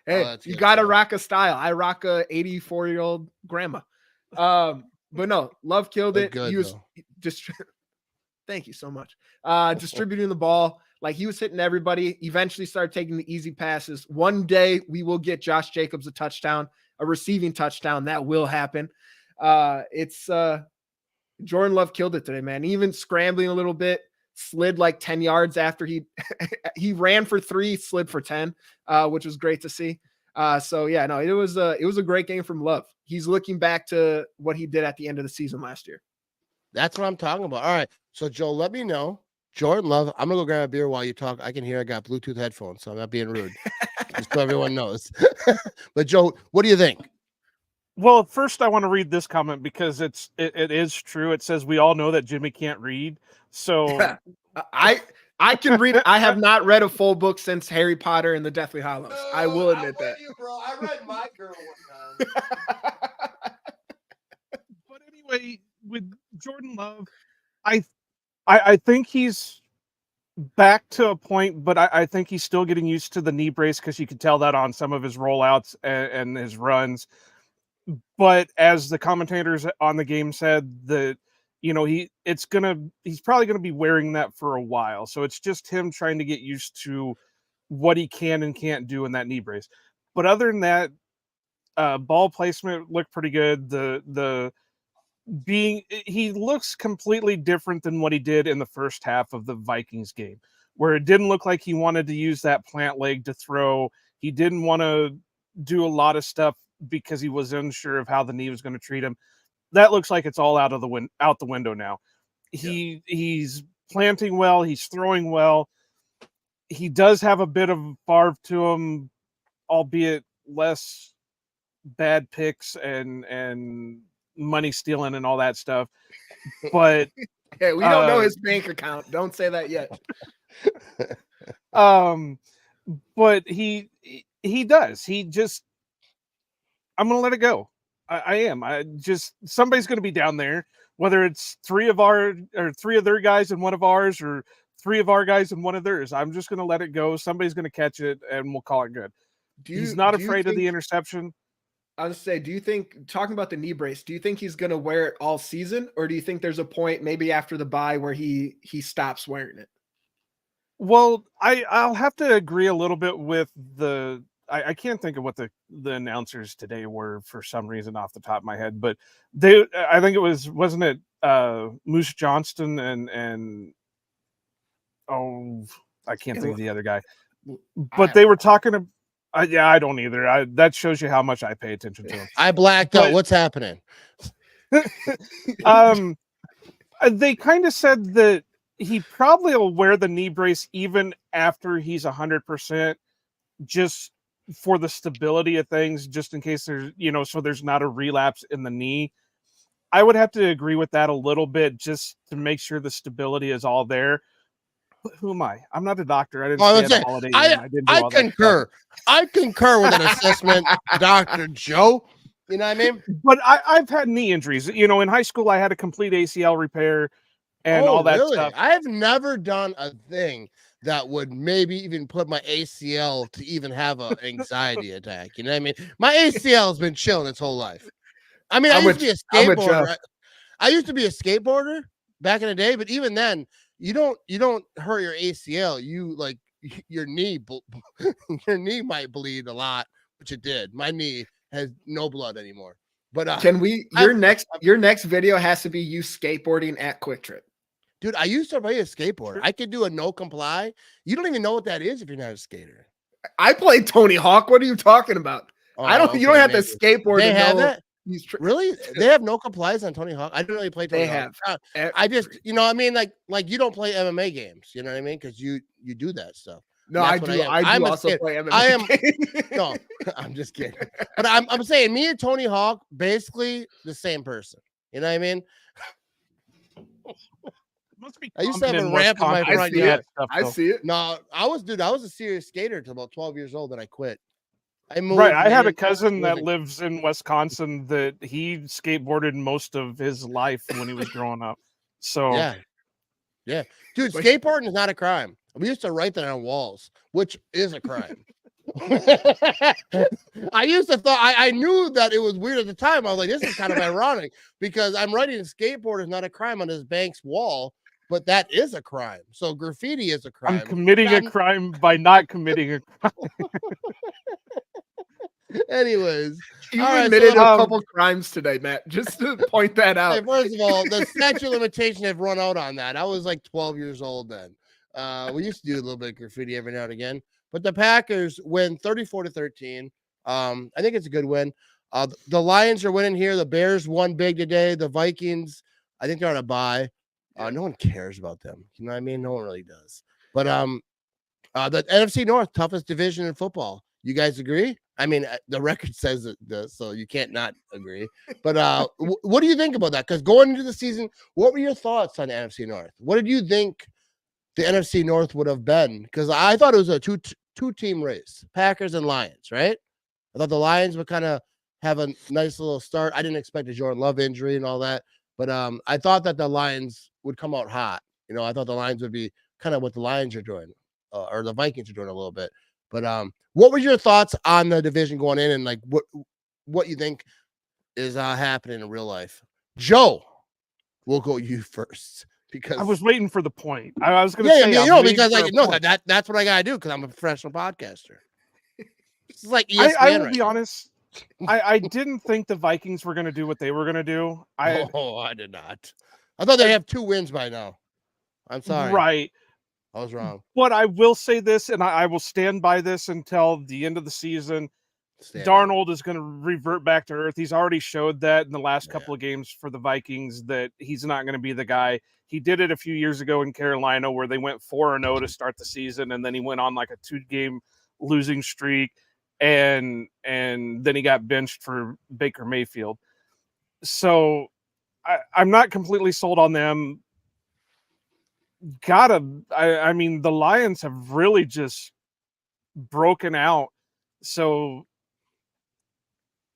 Hey, you got to rock a style. I rock a 84-year-old grandma. But no, Love killed it. Good, he was just thank you so much. Distributing the ball. Like he was hitting everybody, eventually started taking the easy passes. One day we will get Josh Jacobs a touchdown, a receiving touchdown. That will happen. Jordan Love killed it today, man. Even scrambling a little bit, slid like 10 yards after he ran for 3, slid for 10, which was great to see. So yeah, no, it was a great game from Love. He's looking back to what he did at the end of the season last year. That's what I'm talking about. All right. So Joe, let me know. Jordan Love, I'm gonna go grab a beer while you talk. I can hear I got Bluetooth headphones, so I'm not being rude. Just so everyone knows. But Joe, what do you think? Well, first I want to read this comment because it is true. It says we all know that Jimmy can't read. So I can read. I have not read a full book since Harry Potter and the Deathly Hallows. I will admit that. You, bro. I read My Girl one time. But anyway, with Jordan Love, I think he's back to a point, but I think he's still getting used to the knee brace because you could tell that on some of his rollouts and his runs. But as the commentators on the game said, that he's probably gonna be wearing that for a while. So it's just him trying to get used to what he can and can't do in that knee brace. But other than that, ball placement looked pretty good. He looks completely different than what he did in the first half of the Vikings game, where it didn't look like he wanted to use that plant leg to throw. He didn't want to do a lot of stuff because he was unsure of how the knee was going to treat him. That looks like it's all out the window now. He's planting well, he's throwing well. He does have a bit of Favre to him, albeit less bad picks and money stealing and all that stuff. But hey, we don't know his bank account. Don't say that yet. But he does. He just, I'm gonna let it go. I am. Somebody's gonna be down there, whether it's three of their guys and one of ours, or three of our guys and one of theirs. I'm just gonna let it go. Somebody's gonna catch it, and we'll call it good. He's not afraid of the interception. I was say, do you think, talking about the knee brace, do you think he's going to wear it all season, or do you think there's a point maybe after the bye where he stops wearing it? Well, I'll have to agree a little bit with I can't think of what the announcers today were for some reason off the top of my head, but I think wasn't it Moose Johnston and I can't think of the other guy, but they were talking about. I don't either. That shows you how much I pay attention to him. I blacked out. What's happening? They kind of said that he probably will wear the knee brace even after he's 100%, just for the stability of things, just in case there's, so there's not a relapse in the knee. I would have to agree with that a little bit, just to make sure the stability is all there. Who am I? I'm not a doctor. I didn't stay at the Holiday Inn. I concur. I concur with an assessment, Dr. Joe. You know what I mean? But I've had knee injuries. In high school, I had a complete ACL repair and all that stuff. I have never done a thing that would maybe even put my ACL to even have an anxiety attack. You know what I mean? My ACL has been chilling its whole life. I mean, I used to be a skateboarder. I used to be a skateboarder back in the day, but even then, you don't hurt your ACL. Your knee might bleed a lot, which it did. My knee has no blood anymore. But your next video has to be you skateboarding at Quick Trip. Dude, I used to play a skateboarder. I could do a no comply. You don't even know what that is if you're not a skater. I played Tony Hawk. What are you talking about? You don't have to skateboard. They have that. Really? They have no complies on Tony Hawk. I don't really play Tony Hawk. I just, you don't play MMA games. You know what I mean? Because you do that stuff. No, I do. I do also play MMA. No, I'm just kidding. But I'm saying me and Tony Hawk basically the same person. You know what I mean? I used to have a ramp in my front yard. I see it. No, I was a serious skater until about 12 years old, and I quit. I had a cousin that lives in Wisconsin that he skateboarded most of his life when he was growing up. So yeah, dude, skateboarding is not a crime. We used to write that on walls, which is a crime. I used to thought I knew that it was weird at the time. I was like, this is kind of ironic because I'm writing skateboard is not a crime on this bank's wall, but that is a crime. So graffiti is a crime. I'm committing a crime by not committing a crime. Anyways, you admitted a couple crimes today, Matt. Just to point that out. Hey, first of all, the statute of limitation have run out on that. I was like 12 years old then. We used to do a little bit of graffiti every now and again. But the Packers win 34-13. I think it's a good win. The Lions are winning here. The Bears won big today. The Vikings, I think they're on a bye. No one cares about them. You know what I mean? No one really does. But the NFC North, toughest division in football. You guys agree? I mean, the record says it does, so you can't not agree. But what do you think about that? Because going into the season, what were your thoughts on the NFC North? What did you think the NFC North would have been? Because I thought it was a two-team race, Packers and Lions, right? I thought the Lions would kind of have a nice little start. I didn't expect a Jordan Love injury and all that, but I thought that the Lions would come out hot. I thought the Lions would be kind of what the Lions are doing, or the Vikings are doing a little bit. But what were your thoughts on the division going in, and like what you think is happening in real life? Joe, we'll go you first because I was waiting for the point. I was going to say, because that's what I gotta do because I'm a professional podcaster. It's like ESPN. I will be honest. I didn't think the Vikings were going to do what they were going to do. I did not. I thought they have 2 wins by now. I'm sorry. Right. I was wrong. But I will say this, and I will stand by this until the end of the season. Stand Darnold is going to revert back to earth. He's already showed that in the last Yeah. couple of games for the Vikings that he's not going to be the guy. He did it a few years ago in Carolina where they went 4-0 to start the season, and then he went on like a 2-game losing streak, and then he got benched for Baker Mayfield. So I'm not completely sold on them. I mean, the Lions have really just broken out. So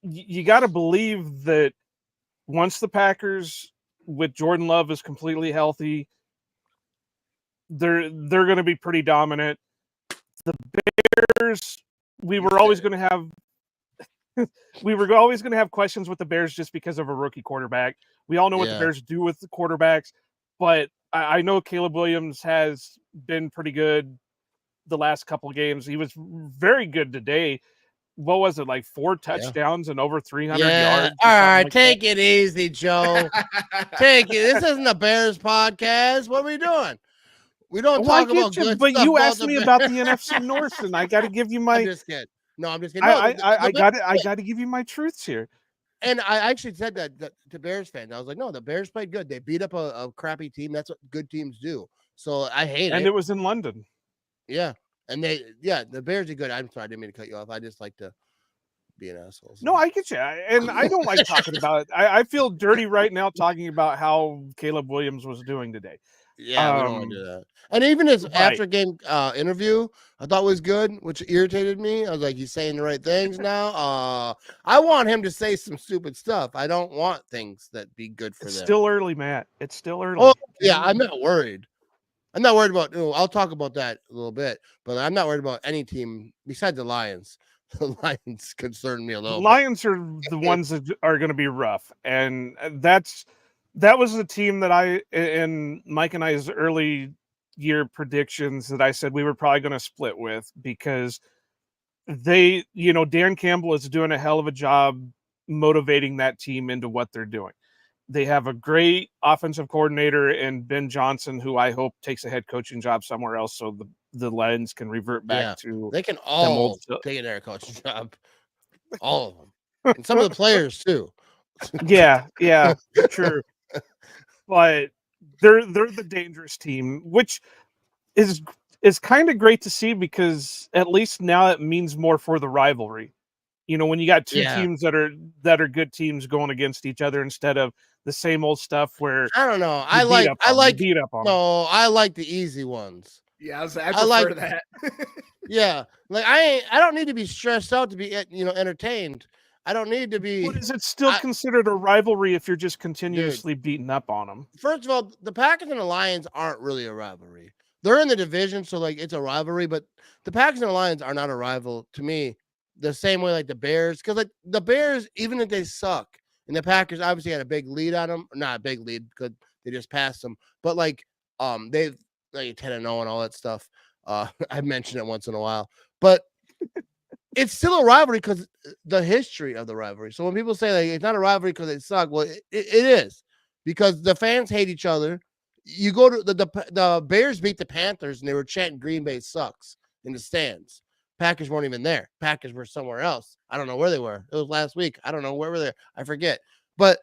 you got to believe that once the Packers with Jordan Love is completely healthy, they're going to be pretty dominant. The Bears, we were always going to have questions with the Bears just because of a rookie quarterback. We all know what the Bears do with the quarterbacks, but I know Caleb Williams has been pretty good the last couple of games. He was very good today. What was it, like 4 touchdowns and over 300 yards? All right, take it easy, Joe. Take it. This isn't a Bears podcast. What are we doing? We don't talk about good but stuff you about asked the me Bears. about the NFC North, and I got to give you my. I'm just kidding. No, I'm just kidding. No, I got to give you my truths here. And I actually said that to Bears fans. I was like, no, the Bears played good. They beat up a crappy team. That's what good teams do. So I hate it. And it was in London. Yeah. And the Bears are good. I'm sorry, I didn't mean to cut you off. I just like to be an asshole. So. No, I get you. And I don't like talking about it. I feel dirty right now talking about how Caleb Williams was doing today. Yeah, we don't want to do that. And even his after game interview, I thought was good, which irritated me. I was like, he's saying the right things now. I want him to say some stupid stuff. I don't want things that be good for them. It's still early, Matt. It's still early. Oh, yeah, I'm not worried. I'm not worried about. I'll talk about that a little bit, but I'm not worried about any team besides the Lions. The Lions concern me a little. The Lions are the ones that are going to be rough, and that was the team that I in Mike and I's early year predictions that I said we were probably going to split with because they, Dan Campbell is doing a hell of a job motivating that team into what they're doing. They have a great offensive coordinator in Ben Johnson, who I hope takes a head coaching job somewhere else so the Lions can revert back to. They can all take a head coaching job. All of them. And some of the players, too. Yeah, sure. But they're the dangerous team, which is kind of great to see because at least now it means more for the rivalry. When you got two teams that are good teams going against each other instead of the same old stuff where I don't know. I like the easy ones. Yeah, I prefer that. Yeah, like I don't need to be stressed out to be entertained. I don't need to be. But is it still considered a rivalry if you're just continuously beating up on them? First of all, the Packers and the Lions aren't really a rivalry. They're in the division, so like it's a rivalry. But the Packers and the Lions are not a rival to me. The same way like the Bears, because like the Bears, even if they suck, and the Packers obviously had a big lead on them, not a big lead because they just passed them, but like they've like 10-0 and all that stuff. I mentioned it once in a while, but it's still a rivalry because the history of the rivalry. So when people say like it's not a rivalry because they suck, well, it is because the fans hate each other. You go to the Bears beat the Panthers and they were chanting Green Bay sucks in the stands. Packers weren't even there. Packers were somewhere else. I don't know where they were. It was last week. I don't know where were they. I forget. But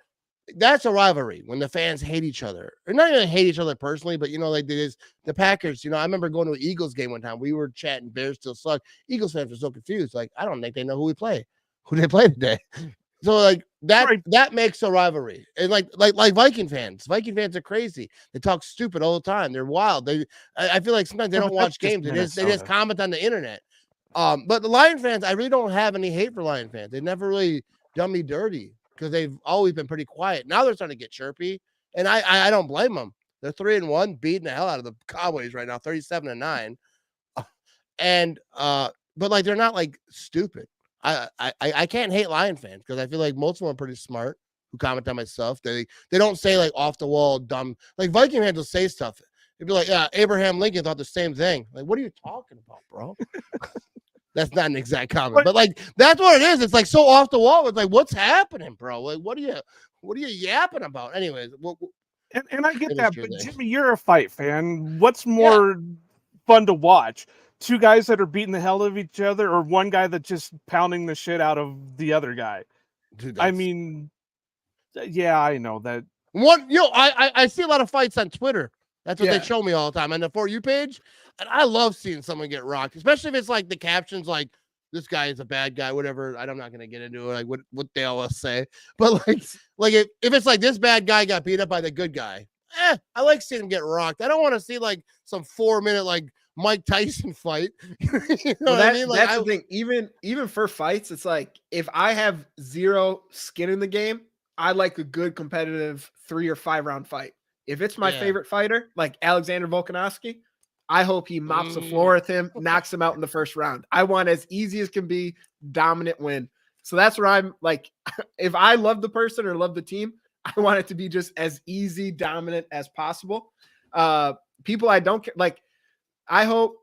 that's a rivalry when the fans hate each other. Or not even hate each other personally, but like the Packers. I remember going to an Eagles game one time. We were chatting Bears still suck. Eagles fans were so confused. Like, I don't think they know who they play today. So like that makes a rivalry. And like Viking fans. Viking fans are crazy. They talk stupid all the time. They're wild. I feel like sometimes they don't watch games. They just comment on the internet. But the Lion fans, I really don't have any hate for Lion fans. They never really done me dirty because they've always been pretty quiet. Now they're starting to get chirpy, and I don't blame them. They're 3-1, beating the hell out of the Cowboys right now, 37-9. And but like they're not like stupid. I can't hate Lion fans because I feel like most of them are pretty smart who comment on my stuff. They don't say like off the wall dumb like Viking fans will say stuff. They'd be like, yeah, Abraham Lincoln thought the same thing. Like, what are you talking about, bro? That's not an exact comment, but like that's what it is. It's like so off the wall. It's like, what's happening, bro? Like, what are you yapping about? Anyways, and I get that, but Jimmy, you're a fight fan. What's more fun to watch. Two guys that are beating the hell out of each other, or one guy that's just pounding the shit out of the other guy. Dude, I mean, yeah, I know that. I see a lot of fights on Twitter. That's what they show me all the time on the For You page. And I love seeing someone get rocked, especially if it's like the captions like, this guy is a bad guy, whatever. I'm not going to get into it, like what they always say. But like if it's like this bad guy got beat up by the good guy, I like seeing him get rocked. I don't want to see like some 4-minute like Mike Tyson fight. You know what I mean? Like, that's the thing. Even for fights, it's like if I have zero skin in the game, I like a good competitive 3 or 5 round fight. If it's my favorite fighter, like Alexander Volkanovski, I hope he mops the floor with him, knocks him out in the first round. I want as easy as can be, dominant win. So that's where I'm like, if I love the person or love the team, I want it to be just as easy, dominant as possible. People I don't care, like, I hope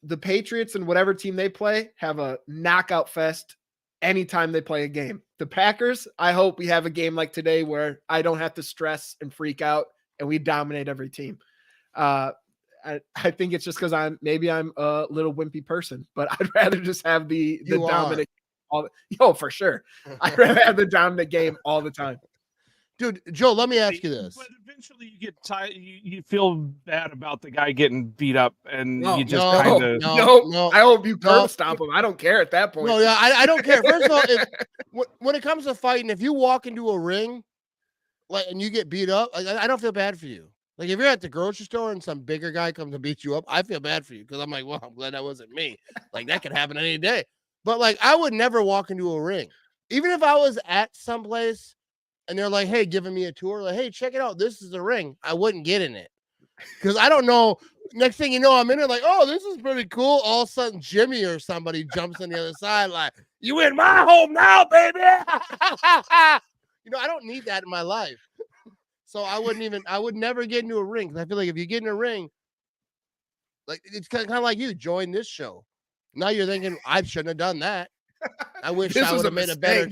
the Patriots and whatever team they play have a knockout fest anytime they play a game. The Packers, I hope we have a game like today where I don't have to stress and freak out and we dominate every team. I think it's just because I'm a little wimpy person, but I'd rather just have the dominant. For sure. I'd rather have the dominant game all the time. Dude, Joe, let me ask you this. But eventually you get tired. You feel bad about the guy getting beat up, and you just No. I hope you curb stomp him. I don't care at that point. No, yeah, I don't care. First of all, when it comes to fighting, if you walk into a ring, like, and you get beat up, like, I don't feel bad for you. Like, if you're at the grocery store and some bigger guy comes to beat you up, I feel bad for you because I'm like, well, I'm glad that wasn't me. Like, that could happen any day. But like, I would never walk into a ring, even if I was at someplace. And they're like, hey, giving me a tour, like, hey, check it out. This is the ring. I wouldn't get in it because I don't know. Next thing you know, I'm in it like, oh, this is pretty cool. All of a sudden, Jimmy or somebody jumps on the other side like, you in my home now, baby. I don't need that in my life. So I would never get into a ring because I feel like if you get in a ring, like, it's kind of like you join this show. Now you're thinking, I shouldn't have done that. I wish I would have made a better.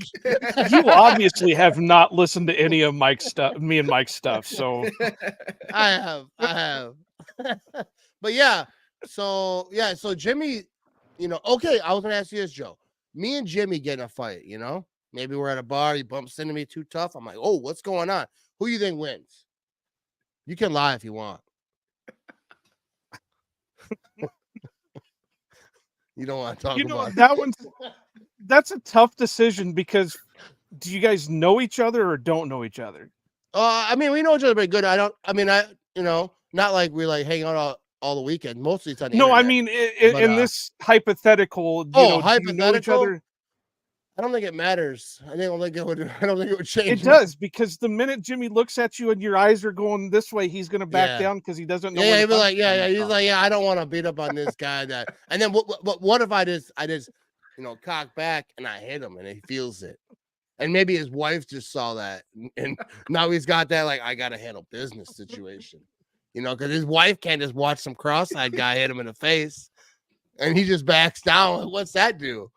You obviously have not listened to any of Mike's stuff, me and Mike's stuff. So I have. But yeah, so Jimmy, okay, I was gonna ask you this, Joe. Me and Jimmy get in a fight, maybe we're at a bar, he bumps into me too tough. I'm like, oh, what's going on? Who you think wins? You can lie if you want. You don't want to talk about that one. That's a tough decision because do you guys know each other or don't know each other? I mean, we know each other pretty good. Not like we like hang out all the weekend. Mostly it's on the internet. I mean, in this hypothetical, hypothetical? do you know each other? I don't think it matters. I don't think it would change. It does, because the minute Jimmy looks at you and your eyes are going this way, he's going to back down because he doesn't know. Yeah, he'd be like, he's like, I don't want to beat up on this guy. And then what if I just cock back and I hit him and he feels it, and maybe his wife just saw that and now he's got that like, I got to handle business situation, because his wife can't just watch some cross-eyed guy hit him in the face and he just backs down. What's that do?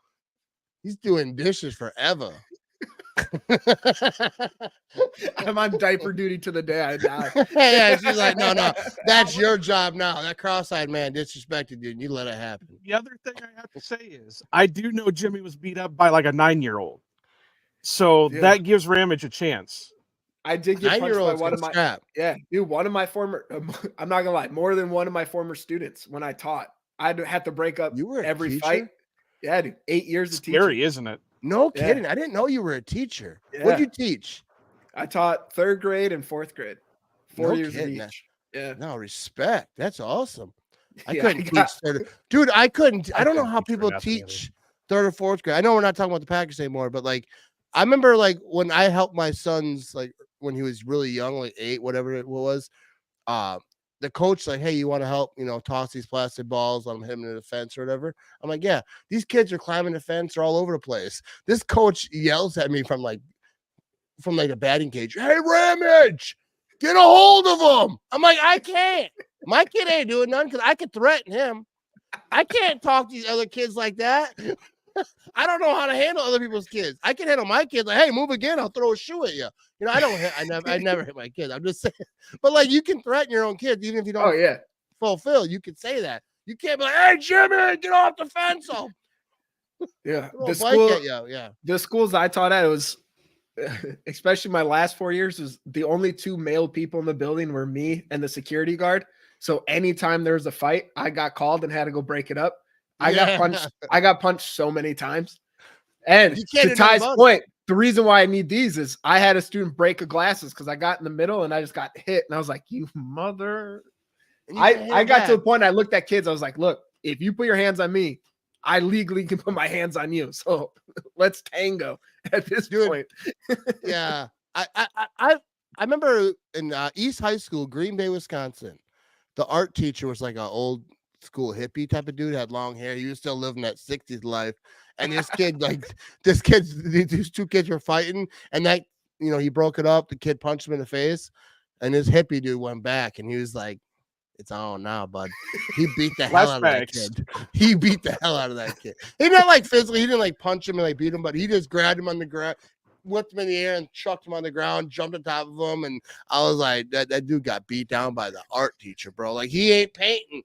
He's doing dishes forever. I'm on diaper duty to the day I die. Yeah, she's like, no, that's your job now. That cross-eyed man disrespected you, and you let it happen. The other thing I have to say is, I do know Jimmy was beat up by like a 9-year-old, so that gives Ramage a chance. I did get punched by one of my one of my former. I'm not gonna lie, more than one of my former students when I taught. I'd have to break up every teacher? Fight. Yeah, dude, 8 years of teaching. Scary, isn't it? No kidding. I didn't know you were a teacher. Yeah. What'd you teach? I taught 3rd grade and 4th grade. 4 years of each. Yeah. No, respect. That's awesome. I couldn't teach. Dude, I couldn't. I don't know how people teach 3rd or 4th grade. I know we're not talking about the Packers anymore, but like, I remember like when I helped my sons, like when he was really young, like 8, whatever it was, the coach like, hey, you want to help, toss these plastic balls, let them hit them into the fence or whatever. I'm like, yeah, these kids are climbing the fence. They're all over the place. This coach yells at me from a batting cage. Hey, Ramage, get a hold of him. I'm like, I can't. My kid ain't doing nothing because I could threaten him. I can't talk to these other kids like that. I don't know how to handle other people's kids. I can handle my kids. Like, hey, move again. I'll throw a shoe at you. I never hit my kids. I'm just saying. But like, you can threaten your own kids even if you don't fulfill. You could say that. You can't be like, hey, Jimmy, get off the fence. I'll Yeah. throw a bike at you. Yeah. The schools I taught at, it was, especially my last 4 years, was the only two male people in the building were me and the security guard. So anytime there was a fight, I got called and had to go break it up. I got punched so many times. And You can't to do nothing Ty's about it. point, the reason why I need these is I had a student break a glasses because I got in the middle and I just got hit. And I was like, you mother. And you get hit I got to a back. point, I looked at kids. I was like, look, if you put your hands on me, I legally can put my hands on you. So let's tango at this Dude, point. Yeah. I remember in East High School, Green Bay, Wisconsin, the art teacher was like an old school hippie type of dude, had long hair. He was still living that 60s life. And this kid, these two kids were fighting, and that, he broke it up. The kid punched him in the face, and this hippie dude went back, and he was like, it's on now, bud. He beat the hell out of that kid. He beat the hell out of that kid. He didn't like physically, he didn't like punch him and like beat him, but he just grabbed him on the ground, whipped him in the air and chucked him on the ground, jumped on top of him. And I was like, that dude got beat down by the art teacher, bro. Like, he ain't painting.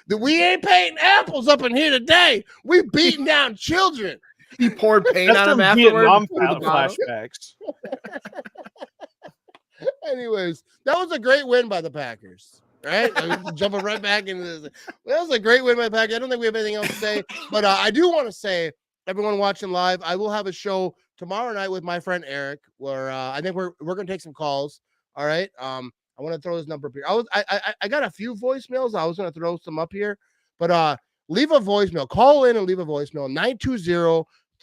We ain't painting apples up in here today. We beating down children. He poured paint That's on him some Vietnam afterwards. flashbacks. Anyways, that was a great win by the Packers. Right? Jumping right back into this. That was a great win by the Packers. I don't think we have anything else to say, but I do want to say, everyone watching live, I will have a show tomorrow night with my friend Eric, where I think we're going to take some calls. All right. I want to throw his number up here. I got a few voicemails. I was going to throw some up here, but leave a voicemail. Call in and leave a voicemail.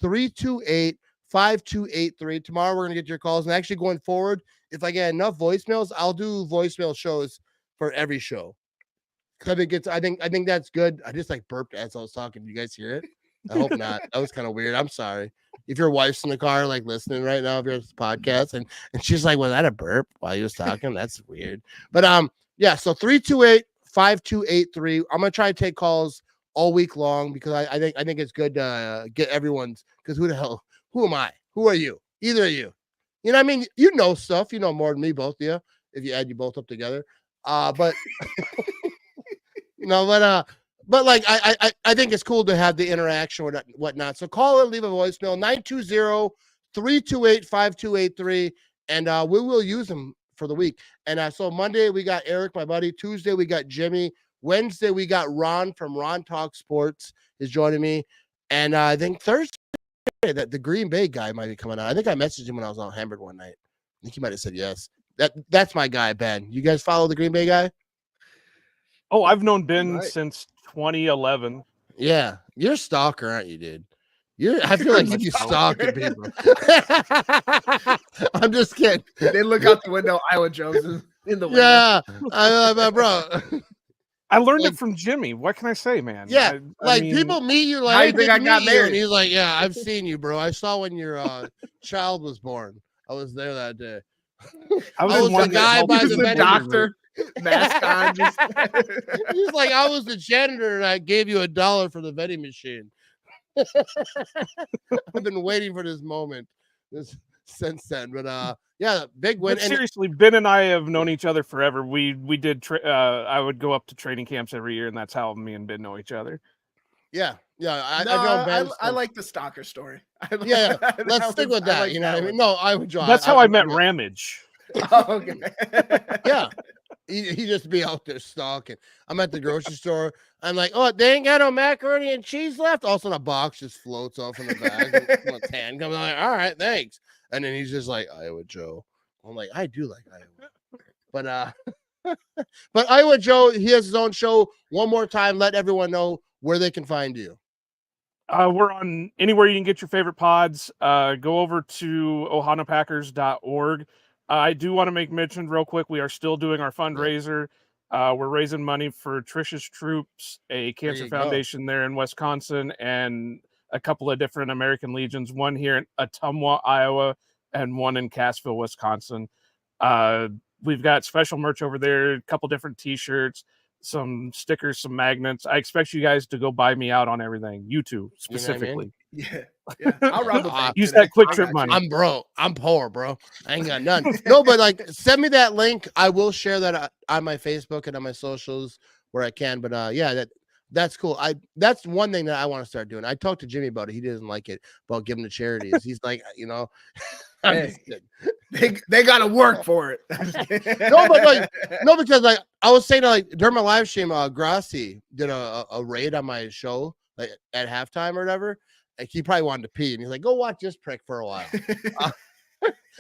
920-328-5283. Tomorrow we're going to get your calls. And actually going forward, if I get enough voicemails, I'll do voicemail shows for every show. I think that's good. I just like burped as I was talking. Did you guys hear it? I hope not. That was kind of weird. I'm sorry. If your wife's in the car, like listening right now, if you're at this podcast, and she's like, was that a burp while you was talking? That's weird. But yeah, so 328-5283. I'm gonna try to take calls all week long because I think it's good to get everyone's, because who am I? Who are you? Either of you. You know what I mean? You know stuff, you know more than me, both of you, if you add you both up together. But but like I think it's cool to have the interaction or whatnot. So call and leave a voicemail, 920-328-5283, and we will use them for the week. And so Monday we got Eric, my buddy. Tuesday we got Jimmy. Wednesday we got Ron from Ron Talk Sports is joining me, and I think Thursday that the Green Bay guy might be coming out. I think I messaged him when I was on Hamburg one night. I think he might have said yes. That's my guy, Ben. You guys follow the Green Bay guy? Oh, I've known Ben since 2011. Yeah, you're a stalker, aren't you, dude? I feel like you stalking people. I'm just kidding. They look out the window, Iowa Joe's in the window. Yeah, bro. I learned it from Jimmy. What can I say, man? Yeah, I mean, people meet you like, how hey, you think good I to got meet you. And married? he's like, yeah, I've seen you, bro. I saw when your child was born. I was there that day. I was one the that guy helped by him the with vending doctor. Mask on. Just... He's like, I was the janitor and I gave you $1 for the vending machine. I've been waiting for this moment since then. But yeah, big win. But seriously, Ben and I have known each other forever. We did. I would go up to training camps every year, and that's how me and Ben know each other. Yeah. I No, know Ben. I like the stalker story. Yeah, let's stick with that. You know what I mean? No, I would draw. That's how I met Ramage. Oh, okay. Yeah. He just be out there stalking. I'm at the grocery store. I'm like, oh, they ain't got no macaroni and cheese left. All of a sudden, a box just floats off in the bag. And his hand comes. I'm like, all right, thanks. And then he's just like, Iowa Joe. I'm like, I do like Iowa. But Iowa Joe, he has his own show. One more time, let everyone know where they can find you. We're on anywhere you can get your favorite pods. Go over to ohanapackers.org. I do want to make mention real quick. We are still doing our fundraiser. We're raising money for Trish's Troops, a cancer foundation there in Wisconsin, and a couple of different American Legions, one here in Ottumwa, Iowa, and one in Cassville, Wisconsin. We've got special merch over there, a couple different T-shirts, some stickers, some magnets. I expect you guys to go buy me out on everything. You two, specifically. You know what I mean? Yeah. I'll rub a Use that quick trip money. I'm broke. I'm poor, bro. I ain't got none. No, but like, send me that link. I will share that on my Facebook and on my socials where I can. But yeah, that That's cool. That's one thing that I want to start doing. I talked to Jimmy about it. He doesn't like it about giving to charities. He's like, I'm Hey, just kidding. they got to work for it. No, but because like I was saying, like during my live stream, Grassi did a raid on my show like at halftime or whatever. Like he probably wanted to pee, and he's like, "Go watch this prick for a while."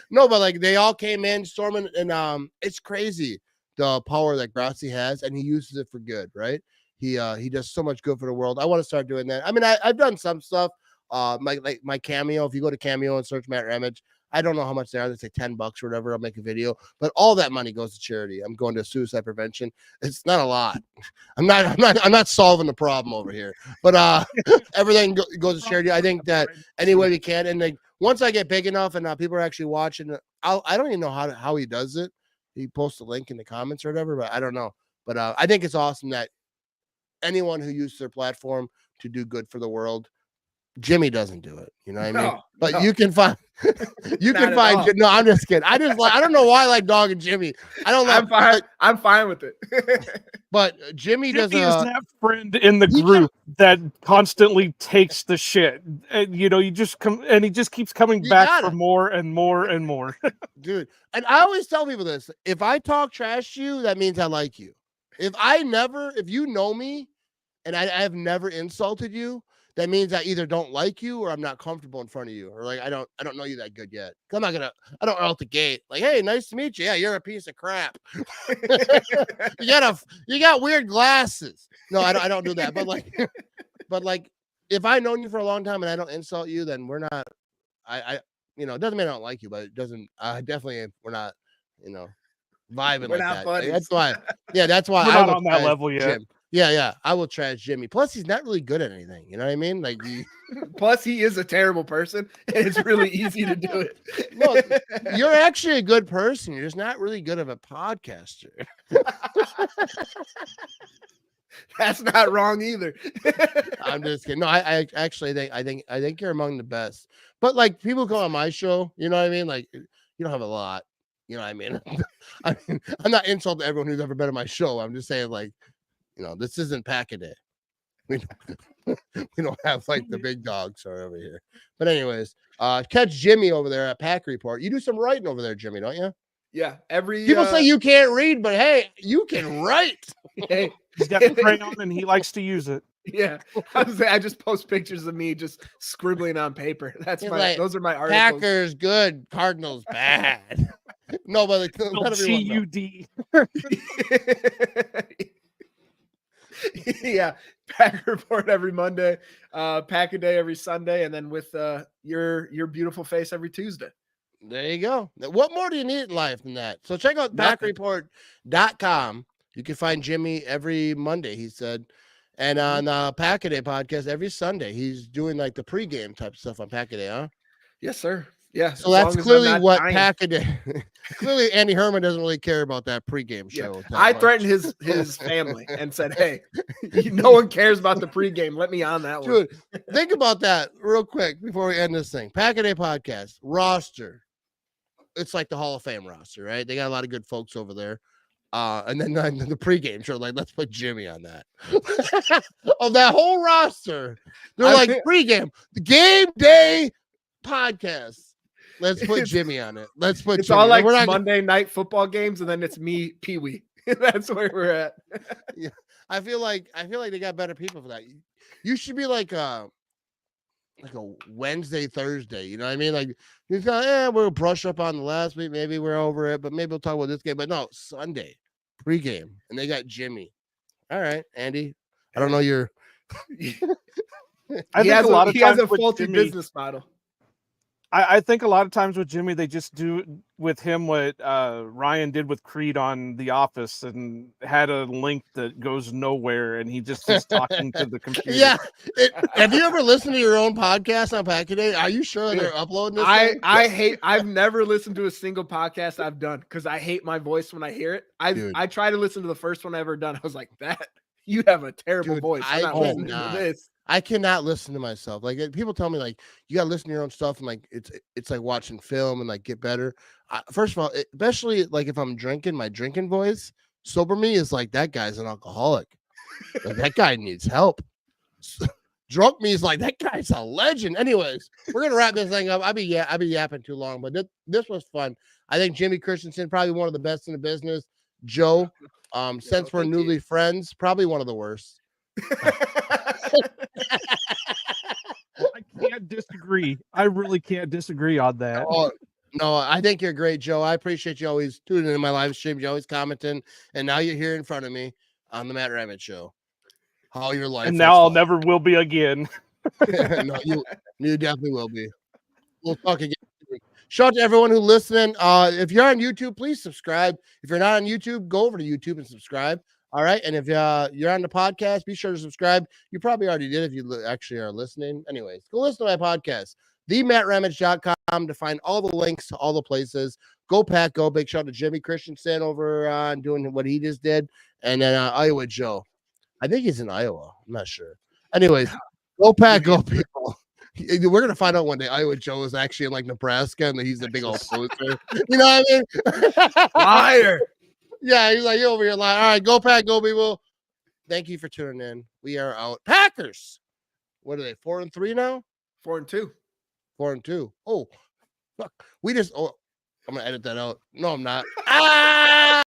No, but like they all came in storming, and it's crazy the power that Grassi has, and he uses it for good, right? He does so much good for the world. I want to start doing that. I mean, I've done some stuff. My Cameo. If you go to Cameo and search Matt Ramage, I don't know how much they are. They say $10 or whatever. I'll make a video, but all that money goes to charity. I'm going to suicide prevention. It's not a lot. I'm not solving the problem over here, but everything goes to charity. I think that any way we can, and like once I get big enough and people are actually watching, I don't even know how he does it. He posts a link in the comments or whatever, but I don't know. But I think it's awesome that anyone who uses their platform to do good for the world. Jimmy doesn't do it, you know what I mean? But you can find no, I'm just kidding. I don't know why I like Dog and Jimmy. I don't know. I'm fine with it. But Jimmy is doesn't that friend in the group that constantly takes the shit. And you just come and he just keeps coming back for more and more and more. Dude. And I always tell people this: if I talk trash to you, that means I like you. If you know me and I have never insulted you, that means I either don't like you or I'm not comfortable in front of you, or like I don't know you that good yet. I don't out the gate like, hey, nice to meet you. Yeah, you're a piece of crap. you got weird glasses. No, I don't do that. But like if I've known you for a long time and I don't insult you, then we're not. It doesn't mean I don't like you, but it doesn't. Definitely we're not. Vibing we're like not that. buddies. That's why. Yeah, that's why we're not on that level yet. Jim. Yeah, I will trash Jimmy. Plus, he's not really good at anything. You know what I mean? Like, plus he is a terrible person. And it's really easy to do it. No, you're actually a good person. You're just not really good of a podcaster. That's not wrong either. I'm just kidding. No, I actually think you're among the best. But like people go on my show, you know what I mean? Like you don't have a lot. You know what I mean? I'm not insulting everyone who's ever been on my show. I'm just saying like. This isn't Pack-A-Day. We don't have like the big dogs are over here. But anyways, catch Jimmy over there at Pack Report. You do some writing over there, Jimmy, don't you? Yeah. People say you can't read, but hey, you can write. Hey, he's got a crayon and he likes to use it. Yeah. I just post pictures of me just scribbling on paper. Those are my articles. Packers good, Cardinals bad. No, but CUD. Yeah, Pack Report every Monday, Pack-A-Day every Sunday, and then with your beautiful face every Tuesday. There you go. What more do you need in life than that? So check out packreport.com. You can find Jimmy every Monday, he said, and on Pack-A-Day podcast every Sunday. He's doing like the pregame type stuff on Pack-A-Day, huh? Yes, sir. Yeah. So that's clearly what Pack-A-Day. Clearly, Andy Herman doesn't really care about that pregame show. Yeah. I threatened his family and said, "Hey, no one cares about the pregame. Let me on that one." Dude, think about that real quick before we end this thing. Pack-A-Day podcast roster. It's like the Hall of Fame roster, right? They got a lot of good folks over there. And then the pregame show, like, let's put Jimmy on that. Of that whole roster, they're pregame, the game day podcast. Let's put Jimmy on it. Let's put it's Jimmy. all like Monday night football games, and then it's me, Pee Wee. That's where we're at. Yeah, I feel like they got better people for that. You should be like a Wednesday, Thursday. You know what I mean? Like you go, we'll brush up on the last week. Maybe we're over it, but maybe we'll talk about this game. But no, Sunday pregame, and they got Jimmy. All right, Andy. I don't know your. I think a lot of times he has a faulty business model. I think a lot of times with Jimmy, they just do with him what Ryan did with Creed on The Office and had a link that goes nowhere, and he just is talking to the computer. Yeah. Have you ever listened to your own podcast on Pack-A-Day? Are you sure they're uploading this? I've never listened to a single podcast I've done because I hate my voice when I hear it. I try to listen to the first one I ever done. I was like, that you have a terrible voice. I'm not listening to this. I cannot listen to myself. Like people tell me, like you gotta listen to your own stuff, and like it's like watching film and like get better. First of all, especially like if I'm drinking, my drinking voice. Sober me is like that guy's an alcoholic. Like, that guy needs help. Drunk me's like, that guy's a legend. Anyways, we're gonna wrap this thing up. I'll be yapping too long, but this was fun. I think Jimmy Christensen, probably one of the best in the business. Joe, since we're newly friends, probably one of the worst. I can't disagree. I really can't disagree on that. Oh, no, I think you're great, Joe. I appreciate you always tuning in my live stream. You always commenting, and now you're here in front of me on the Matt Ramage Show. How your life And now I'll never will be again. No, you definitely will be. We'll talk again. Shout out to everyone who's listening. If you're on YouTube, please subscribe. If you're not on YouTube, go over to YouTube and subscribe. All right. And if you're on the podcast, be sure to subscribe. You probably already did if you actually are listening. Anyways, go listen to my podcast, thematramage.com, to find all the links to all the places. Go Pack, go. Big shout out to Jimmy Christensen over doing what he just did. And then Iowa Joe. I think he's in Iowa. I'm not sure. Anyways, go Pack, go people. We're gonna find out one day Iowa Joe is actually in like Nebraska and he's a big old poser. You know what I mean? Liar. Yeah, he's like, you're over here lying. All right, go Pack, go people. Thank you for tuning in. We are out. Packers. What are they? 4-3 now? 4-2. 4-2. Oh, fuck. I'm gonna edit that out. No, I'm not. Ah!